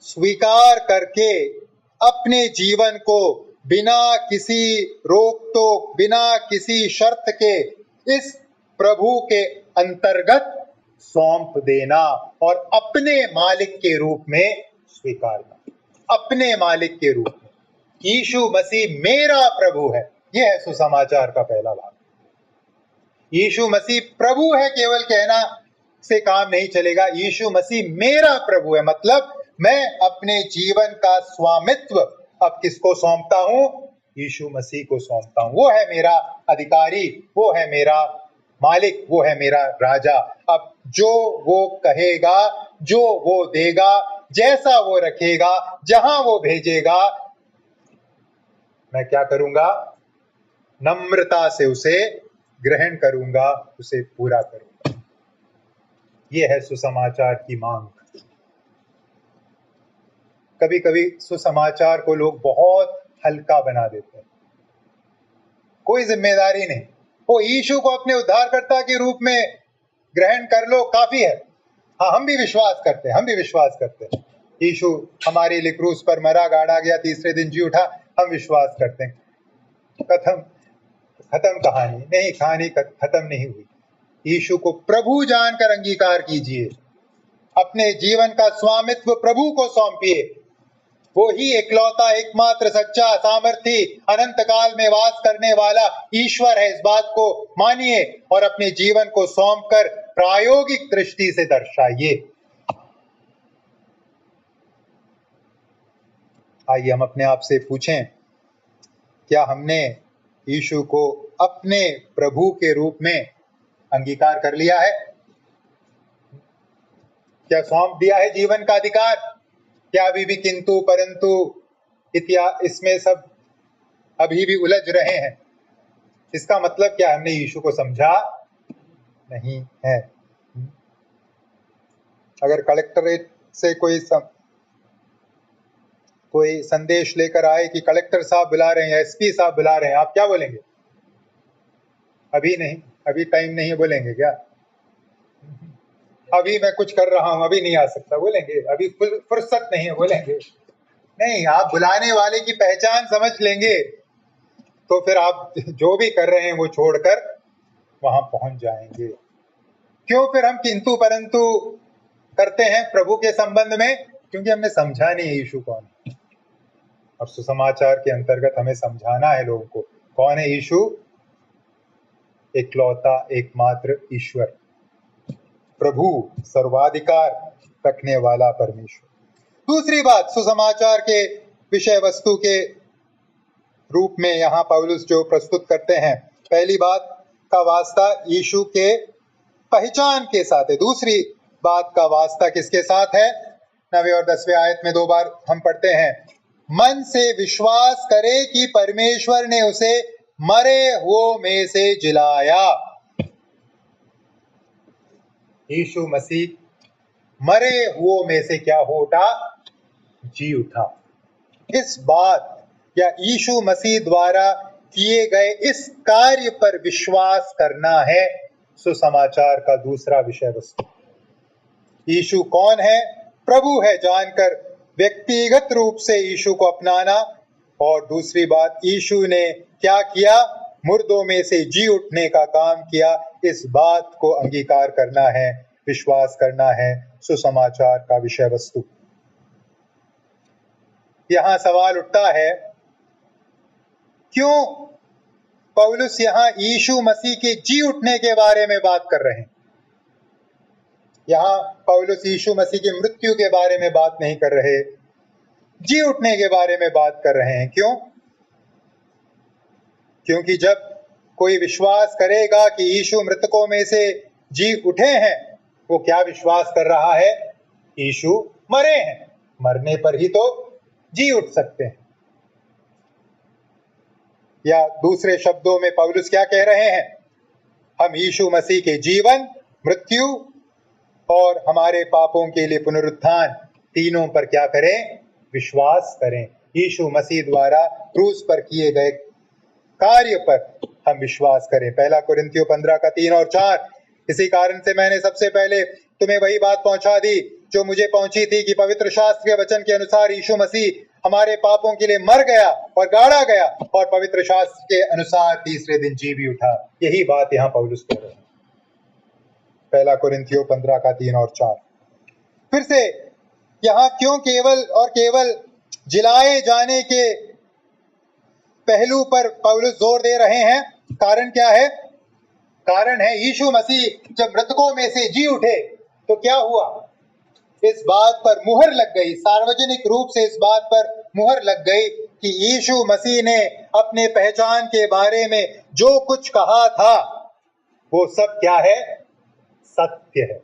स्वीकार करके अपने जीवन को बिना किसी रोक टोक, बिना किसी शर्त के इस प्रभु के अंतर्गत सौंप देना और अपने मालिक के रूप में स्वीकार करना, अपने मालिक के रूप में। यीशु मसीह मेरा प्रभु है, यह है सुसमाचार का पहला भाग। यीशु मसीह प्रभु है केवल कहना से काम नहीं चलेगा। यीशु मसीह मेरा प्रभु है, मतलब मैं अपने जीवन का स्वामित्व अब किसको सौंपता हूं? यीशु मसीह को सौंपता हूं। वो है मेरा अधिकारी, वो है मेरा मालिक, वो है मेरा राजा। अब जो वो कहेगा, जो वो देगा, जैसा वो रखेगा, जहां वो भेजेगा, मैं क्या करूंगा? नम्रता से उसे ग्रहण करूंगा, उसे पूरा करूंगा। ये है सुसमाचार की मांग। कभी कभी सुसमाचार को लोग बहुत हल्का बना देते हैं, कोई जिम्मेदारी नहीं। वो यीशु को अपने उद्धारकर्ता के रूप में ग्रहण कर लो, काफी है। हाँ, हम भी विश्वास करते हैं, हम भी विश्वास करते हैं यीशु हमारे लिए क्रूस पर मरा, गाड़ा गया, तीसरे दिन जी उठा, हम विश्वास करते हैं। खत्म कहानी नहीं, कहानी खत्म नहीं हुई। यीशु को प्रभु जानकर अंगीकार कीजिए, अपने जीवन का स्वामित्व प्रभु को सौंपिए। वो ही इकलौता, एकमात्र, सच्चा, सामर्थी, अनंत काल में वास करने वाला ईश्वर है, इस बात को मानिए और अपने जीवन को सौंपकर प्रायोगिक दृष्टि से दर्शाइए। आइए हम अपने आप से पूछें, क्या हमने यीशु को अपने प्रभु के रूप में अंगीकार कर लिया है? क्या सौंप दिया है जीवन का अधिकार? क्या अभी भी किंतु परंतु इसमें सब अभी भी उलझ रहे हैं? इसका मतलब क्या? हमने यीशु को समझा नहीं है। अगर कलेक्टरेट से कोई संदेश लेकर आए कि कलेक्टर साहब बुला रहे हैं, एसपी साहब बुला रहे हैं, आप क्या बोलेंगे? अभी नहीं, अभी टाइम नहीं है बोलेंगे क्या? अभी मैं कुछ कर रहा हूं, अभी नहीं आ सकता बोलेंगे? अभी फुर्सत नहीं है बोलेंगे? नहीं, आप बुलाने वाले की पहचान समझ लेंगे तो फिर आप जो भी कर रहे हैं वो छोड़कर वहां पहुंच जाएंगे। क्यों फिर हम किंतु परंतु करते हैं प्रभु के संबंध में? क्योंकि हमने समझा नहीं यीशु कौन है। और सुसमाचार के अंतर्गत हमें समझाना है लोगों को कौन है यीशु। इकलौता एकमात्र ईश्वर, प्रभु, सर्वाधिकार रखने वाला परमेश्वर। दूसरी बात सुसमाचार के विषय वस्तु के रूप में यहाँ पौलुस जो प्रस्तुत करते हैं, पहली बात का वास्ता यीशु के पहचान के साथ है। दूसरी बात का वास्ता किसके साथ है? 9वें और 10वें आयत में 2 बार हम पढ़ते हैं, मन से विश्वास करे कि परमेश्वर ने उसे मरे हुओं में से जिलाया। यीशु मसीह मरे हुओं में से क्या हो उठा? जी उठा। इस बात या यीशु मसीह द्वारा किए गए इस कार्य पर विश्वास करना है सुसमाचार का दूसरा विषय वस्तु। यीशु कौन है? प्रभु है जानकर व्यक्तिगत रूप से यीशु को अपनाना। और दूसरी बात, यीशु ने क्या किया? मुर्दों में से जी उठने का काम किया। इस बात को अंगीकार करना है, विश्वास करना है सुसमाचार का विषय वस्तु। यहां सवाल उठता है, क्यों पौलुस यहां यीशु मसीह के जी उठने के बारे में बात कर रहे हैं? यहां पौलुस यीशु मसीह की मृत्यु के बारे में बात नहीं कर रहे, जी उठने के बारे में बात कर रहे हैं। क्यों? क्योंकि जब कोई विश्वास करेगा कि यीशु मृतकों में से जी उठे हैं, वो क्या विश्वास कर रहा है? यीशु मरे हैं, मरने पर ही तो जी उठ सकते हैं। या दूसरे शब्दों में पौलुस क्या कह रहे हैं? हम यीशु मसीह के जीवन, मृत्यु और हमारे पापों के लिए पुनरुत्थान, तीनों पर क्या करें? विश्वास करें। यीशु मसीह द्वारा क्रूस पर किए गए कार्य पर हम विश्वास करें। 1 कुरिन्थियों 15 का 3 और 4। इसी कारण से मैंने सबसे पहले तुम्हें वही बात पहुंचा दी जो मुझे पहुंची थी कि पवित्र शास्त्र के वचन के अनुसार यीशु मसीह हमारे पापों के लिए मर गया और गाड़ा गया और पवित्र शास्त्र के अनुसार तीसरे दिन जी भी उठा। यही बात यहाँ पौलुस कह रहे हैं। 1 कुरिन्थियों 15 का 3 और 4। फिर से यहाँ क्यों केवल और केवल जिलाए जाने के पहलू पर पौलुस जोर दे रहे हैं? कारण क्या है? कारण है यीशु मसीह जब मृतकों में से जी उठे तो क्या हुआ? इस बात पर मुहर लग गई, सार्वजनिक रूप से इस बात पर मुहर लग गई कि यीशु मसीह ने अपने पहचान के बारे में जो कुछ कहा था वो सब क्या है? सत्य है।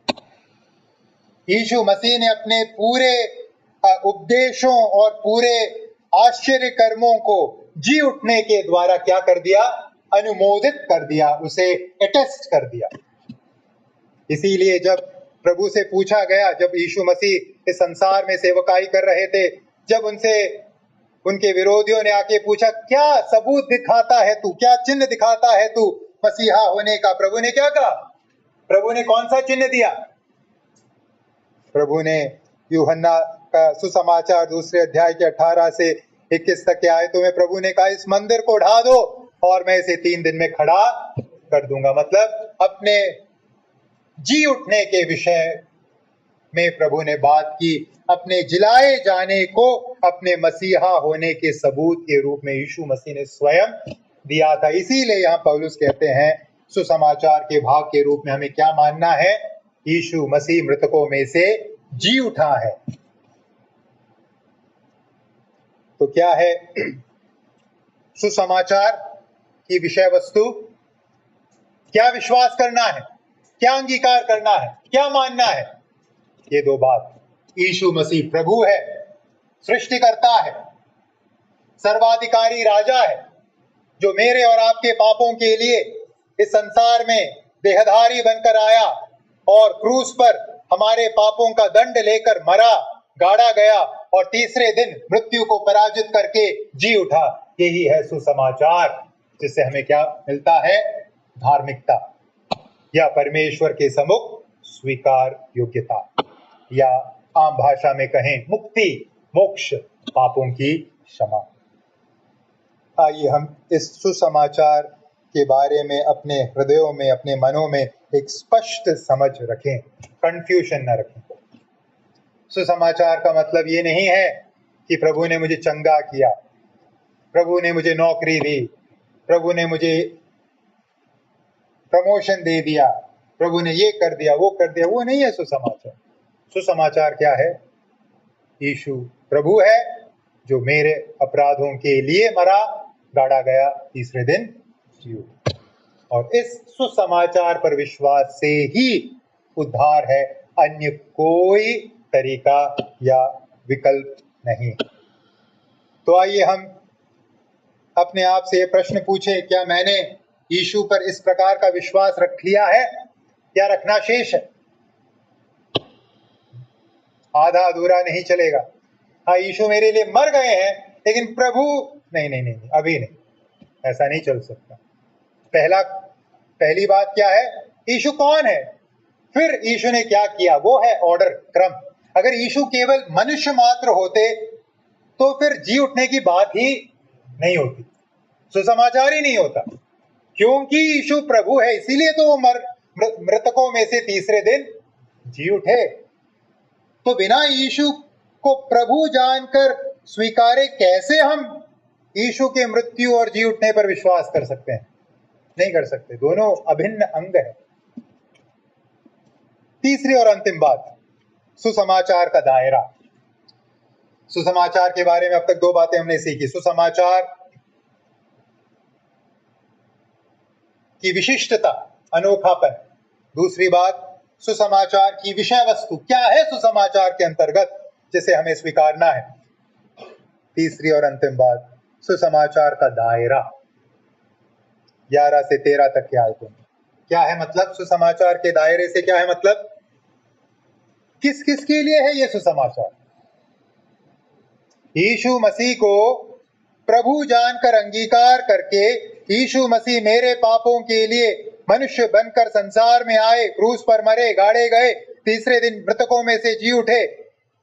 यीशु मसीह ने अपने पूरे उपदेशों और पूरे आश्चर्य कर्मों को जी उठने के द्वारा क्या कर दिया? अनुमोदित कर दिया, उसे अटेस्ट कर दिया। इसीलिए जब प्रभु से पूछा गया, जब यीशु मसीह इस संसार में सेवकाई कर रहे थे, जब उनसे उनके विरोधियों ने आके पूछा, क्या सबूत दिखाता है तू, क्या चिन्ह दिखाता है तू मसीहा होने का? प्रभु ने क्या कहा? प्रभु ने कौन सा चिन्ह दिया? प्रभु ने यूहन्ना का सुसमाचार 2 अध्याय के 18 से 21 तक के आयतों में प्रभु ने कहा, इस मंदिर को ढा दो और मैं इसे 3 दिन में खड़ा कर दूंगा। मतलब अपने जी उठने के विषय में प्रभु ने बात की, अपने जिलाए जाने को अपने मसीहा होने के सबूत के रूप में यीशु मसीह ने स्वयं दिया था। इसीलिए यहाँ पौलुस कहते हैं सुसमाचार के भाग के रूप में हमें क्या मानना है? यीशु मसीह मृतकों में से जी उठा है। तो क्या है सुसमाचार की विषय वस्तु? क्या विश्वास करना है, क्या अंगीकार करना है, क्या मानना है? ये 2 बात। यीशु मसीह प्रभु है, सृष्टिकर्ता है, सर्वाधिकारी राजा है, जो मेरे और आपके पापों के लिए इस संसार में देहधारी बनकर आया और क्रूस पर हमारे पापों का दंड लेकर मरा, गाड़ा गया और तीसरे दिन मृत्यु को पराजित करके जी उठा। यही है सुसमाचार, जिससे हमें क्या मिलता है? धार्मिकता या परमेश्वर के सम्मुख स्वीकार योग्यता, या आम भाषा में कहें मुक्ति, मोक्ष, पापों की क्षमा। आइए हम इस सुसमाचार के बारे में अपने हृदयों में, अपने मनों में एक स्पष्ट समझ रखें, कंफ्यूजन न रखें। सुसमाचार का मतलब ये नहीं है कि प्रभु ने मुझे चंगा किया, प्रभु ने मुझे नौकरी दी, प्रभु ने मुझे प्रमोशन दे दिया, प्रभु ने ये कर दिया वो कर दिया। वो नहीं है सुसमाचार। सुसमाचार क्या है? यीशु प्रभु है जो मेरे अपराधों के लिए मरा, गाड़ा गया, तीसरे दिन जी उठा। और इस सुसमाचार पर विश्वास से ही उद्धार है, अन्य कोई तरीका या विकल्प नहीं। तो आइए हम अपने आप से प्रश्न पूछें, क्या मैंने यीशु पर इस प्रकार का विश्वास रख लिया है या रखना शेष है? आधा अधूरा नहीं चलेगा। हाँ, यीशु मेरे लिए मर गए हैं, लेकिन प्रभु नहीं, अभी नहीं, ऐसा नहीं चल सकता। पहली बात क्या है? यीशु कौन है, फिर यीशु ने क्या किया, वो है ऑर्डर, क्रम। अगर यीशु केवल मनुष्य मात्र होते तो फिर जी उठने की बात ही नहीं होती, सुसमाचार ही नहीं होता। क्योंकि यीशु प्रभु है, इसीलिए तो वो मृतकों में से तीसरे दिन जी उठे। तो बिना यीशु को प्रभु जानकर स्वीकारे कैसे हम यीशु के मृत्यु और जी उठने पर विश्वास कर सकते हैं? नहीं कर सकते, दोनों अभिन्न अंग है। तीसरी और अंतिम बात, सुसमाचार का दायरा। सुसमाचार के बारे में अब तक दो बातें हमने सीखी। सुसमाचार की विशिष्टता, अनोखापन। दूसरी बात, सुसमाचार की विषय वस्तु, क्या है सुसमाचार के अंतर्गत जिसे हमें स्वीकारना है। तीसरी और अंतिम बात, सुसमाचार का दायरा। 11 से 13 तक की आयतों में क्या है मतलब? सुसमाचार के दायरे से क्या है मतलब? किस किस के लिए है ये सुसमाचार? यीशु मसीह को प्रभु जानकर अंगीकार करके, यीशु मसीह मेरे पापों के लिए मनुष्य बनकर संसार में आए, क्रूस पर मरे, गाड़े गए, तीसरे दिन मृतकों में से जी उठे,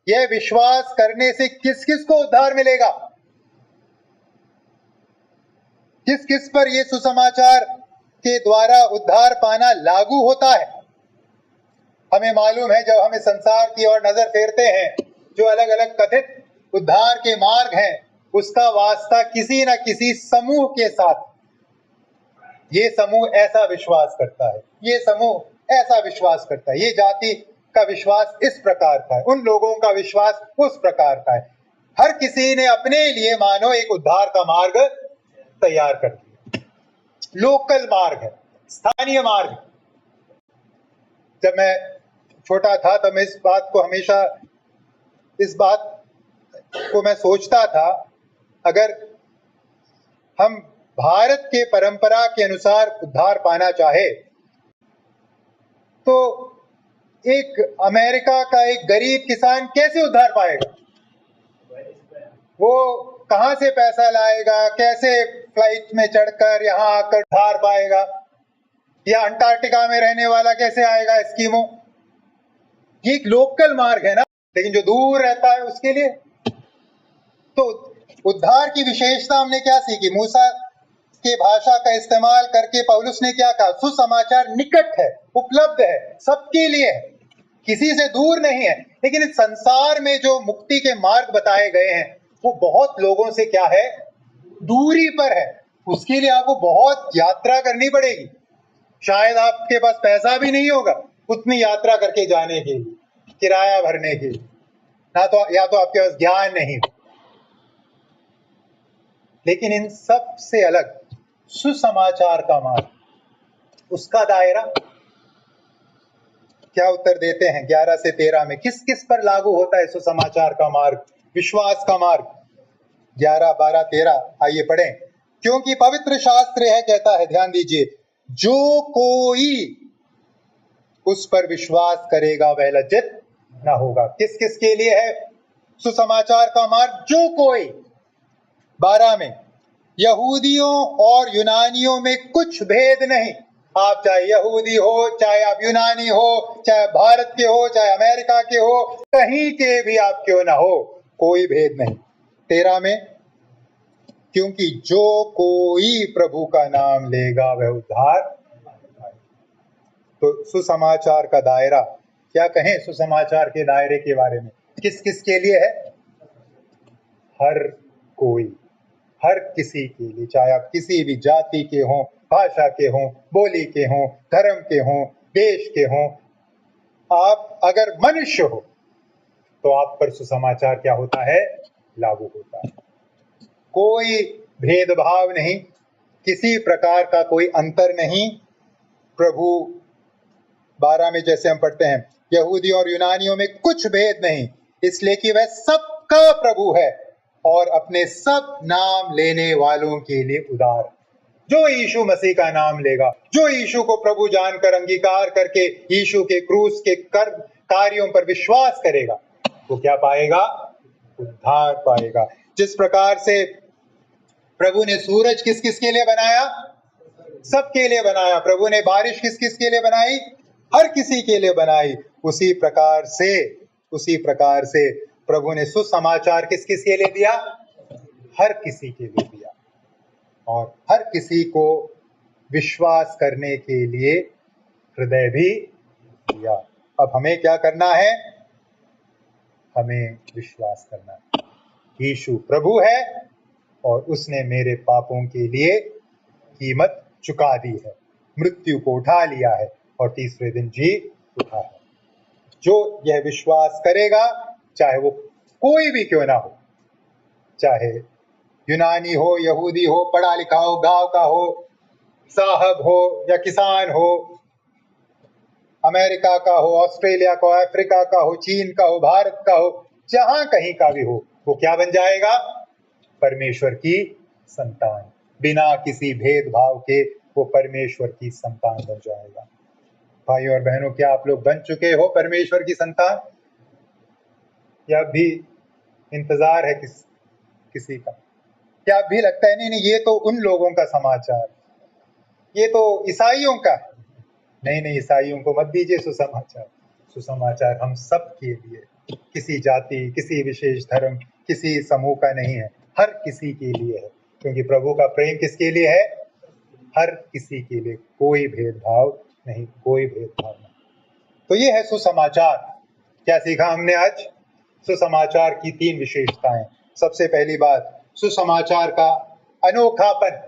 यह विश्वास करने से किस किस को उद्धार मिलेगा? किस किस पर यह सुसमाचार के द्वारा उद्धार पाना लागू होता है? हमें मालूम है, जब हमें संसार की ओर नजर फेरते हैं, जो अलग अलग कथित उद्धार के मार्ग हैं, उसका वास्ता किसी न किसी समूह के साथ। ये समूह ऐसा विश्वास करता है, ये समूह ऐसा विश्वास करता है, ये जाति का विश्वास इस प्रकार का है, उन लोगों का विश्वास उस प्रकार का है। हर किसी ने अपने लिए मानो एक उद्धार का मार्ग तैयार कर दिया। लोकल मार्ग है, स्थानीय मार्ग। जब मैं छोटा था तब मैं इस बात को मैं सोचता था, अगर हम भारत के परंपरा के अनुसार उद्धार पाना चाहे तो एक अमेरिका का एक गरीब किसान कैसे उद्धार पाएगा? वो कहां से पैसा लाएगा? कैसे फ्लाइट में चढ़कर यहां आकर उद्धार पाएगा? या अंटार्कटिका में रहने वाला कैसे आएगा एस्किमो? ये एक लोकल मार्ग है ना, लेकिन जो दूर रहता है उसके लिए। तो उद्धार की विशेषता हमने क्या सीखी? मूसा के भाषा का इस्तेमाल करके पौलुस ने क्या कहा? सुसमाचार निकट है, उपलब्ध है, सबके लिए है, किसी से दूर नहीं है। लेकिन इस संसार में जो मुक्ति के मार्ग बताए गए हैं वो बहुत लोगों से क्या है? दूरी पर है। उसके लिए आपको बहुत यात्रा करनी पड़ेगी, शायद आपके पास पैसा भी नहीं होगा उतनी यात्रा करके जाने के लिए, किराया भरने के लिए, या तो आपके पास ज्ञान नहीं। लेकिन इन सब से अलग सुसमाचार का मार्ग, उसका दायरा क्या उत्तर देते हैं 11 से 13 में? किस किस पर लागू होता है सुसमाचार का मार्ग, विश्वास का मार्ग? 11, 12, 13 आइए पढ़ें। क्योंकि पवित्र शास्त्र यह कहता है, ध्यान दीजिए, जो कोई उस पर विश्वास करेगा वह लज्जित न होगा। किस किस के लिए है सुसमाचार का मार्ग? जो कोई। 12 में, यहूदियों और यूनानियों में कुछ भेद नहीं। आप चाहे यहूदी हो, चाहे आप यूनानी हो, चाहे भारत के हो, चाहे अमेरिका के हो, कहीं के भी आप क्यों ना हो, कोई भेद नहीं। 13 में, क्योंकि जो कोई प्रभु का नाम लेगा वह उद्धार। तो सुसमाचार का दायरा, क्या कहें सुसमाचार के दायरे के बारे में? किस किस के लिए है? हर कोई, हर किसी के लिए, चाहे आप किसी भी जाति के हों, भाषा के हों, बोली के हों, धर्म के हों, देश के हों, आप अगर मनुष्य हो तो आप पर सुसमाचार क्या होता है? लागू होता है। कोई भेदभाव नहीं, किसी प्रकार का कोई अंतर नहीं। प्रभु 12 में जैसे हम पढ़ते हैं, यहूदी और यूनानियों में कुछ भेद नहीं, इसलिए कि वह सबका प्रभु है और अपने सब नाम लेने वालों के लिए उदार। जो यीशु मसीह का नाम लेगा, जो यीशु को प्रभु जानकर अंगीकार करके यीशु के क्रूस के कार्यों पर विश्वास करेगा, वो क्या पाएगा? उद्धार पाएगा। जिस प्रकार से प्रभु ने सूरज किस किस के लिए बनाया? सबके लिए बनाया। प्रभु ने बारिश किस किस के लिए बनाई? हर किसी के लिए बनाई। उसी प्रकार से प्रभु ने सुसमाचार किस किस के लिए दिया? हर किसी के लिए दिया, और हर किसी को विश्वास करने के लिए हृदय भी दिया। अब हमें क्या करना है? हमें विश्वास करना है। यीशु प्रभु है और उसने मेरे पापों के लिए कीमत चुका दी है, मृत्यु को उठा लिया है और तीसरे दिन जी उठा है। जो यह विश्वास करेगा, चाहे वो कोई भी क्यों ना हो, चाहे यूनानी हो, यहूदी हो, पढ़ा लिखा हो, गांव का हो, साहब हो या किसान हो, अमेरिका का हो, ऑस्ट्रेलिया का हो, अफ्रीका का हो, चीन का हो, भारत का हो, जहां कहीं का भी हो, वो क्या बन जाएगा? परमेश्वर की संतान। बिना किसी भेदभाव के वो परमेश्वर की संतान बन जाएगा। भाई और बहनों, क्या आप लोग बन चुके हो परमेश्वर की संतान, या भी इंतजार है किसी का? क्या भी लगता है नहीं ये तो उन लोगों का समाचार, ये तो ईसाइयों का? नहीं, ईसाइयों को मत दीजिए सुसमाचार। सुसमाचार हम सब के लिए, किसी जाति, किसी विशेष धर्म, किसी समूह का नहीं है, हर किसी के लिए है, क्योंकि प्रभु का प्रेम किसके लिए है? हर किसी के लिए, कोई भेदभाव नहीं, कोई भेदभाव नहीं। तो ये है सुसमाचार। क्या सीखा हमने आज? सुसमाचार की 3 विशेषताएं। सबसे पहली बात, सुसमाचार का अनोखापन,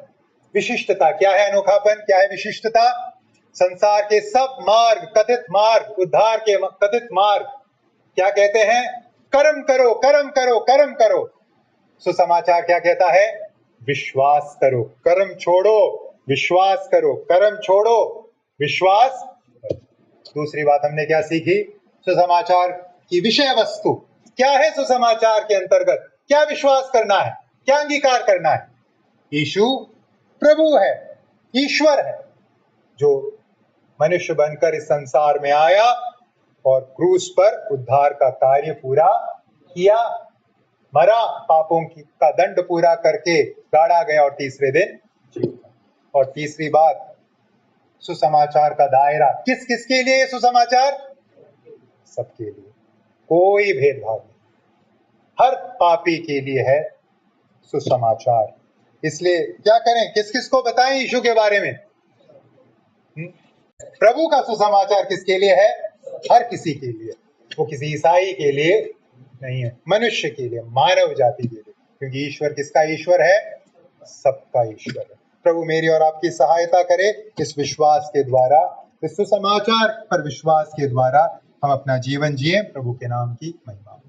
विशिष्टता। क्या है अनोखापन? क्या है विशिष्टता? संसार के सब मार्ग, कथित मार्ग, उद्धार के कथित मार्ग क्या कहते हैं? कर्म करो, कर्म करो, कर्म करो। सुसमाचार क्या कहता है? विश्वास करो, कर्म छोड़ो, विश्वास करो, कर्म छोड़ो, विश्वास करो। दूसरी बात हमने क्या सीखी? सुसमाचार की विषय वस्तु क्या है? सुसमाचार के अंतर्गत क्या विश्वास करना है, क्या अंगीकार करना है? यीशु प्रभु है, ईश्वर है, जो मनुष्य बनकर इस संसार में आया और क्रूस पर उद्धार का कार्य पूरा किया, मरा, पापों का दंड पूरा करके गाड़ा गया और तीसरे दिन जी उठा। और तीसरी बात, सुसमाचार का दायरा किस किस के लिए? सुसमाचार सबके लिए, कोई भेदभाव नहीं, हर पापी के लिए है सुसमाचार। इसलिए क्या करें? किस किस को बताएं यीशु के बारे में? प्रभु का सुसमाचार किसके लिए है? हर किसी के लिए। वो किसी ईसाई के लिए नहीं है, मनुष्य के लिए, मानव जाति के लिए, क्योंकि ईश्वर किसका ईश्वर है? सबका ईश्वर है। प्रभु मेरी और आपकी सहायता करे इस विश्वास के द्वारा, इस सुसमाचार पर विश्वास के द्वारा हम अपना जीवन जिए। प्रभु के नाम की महिमा।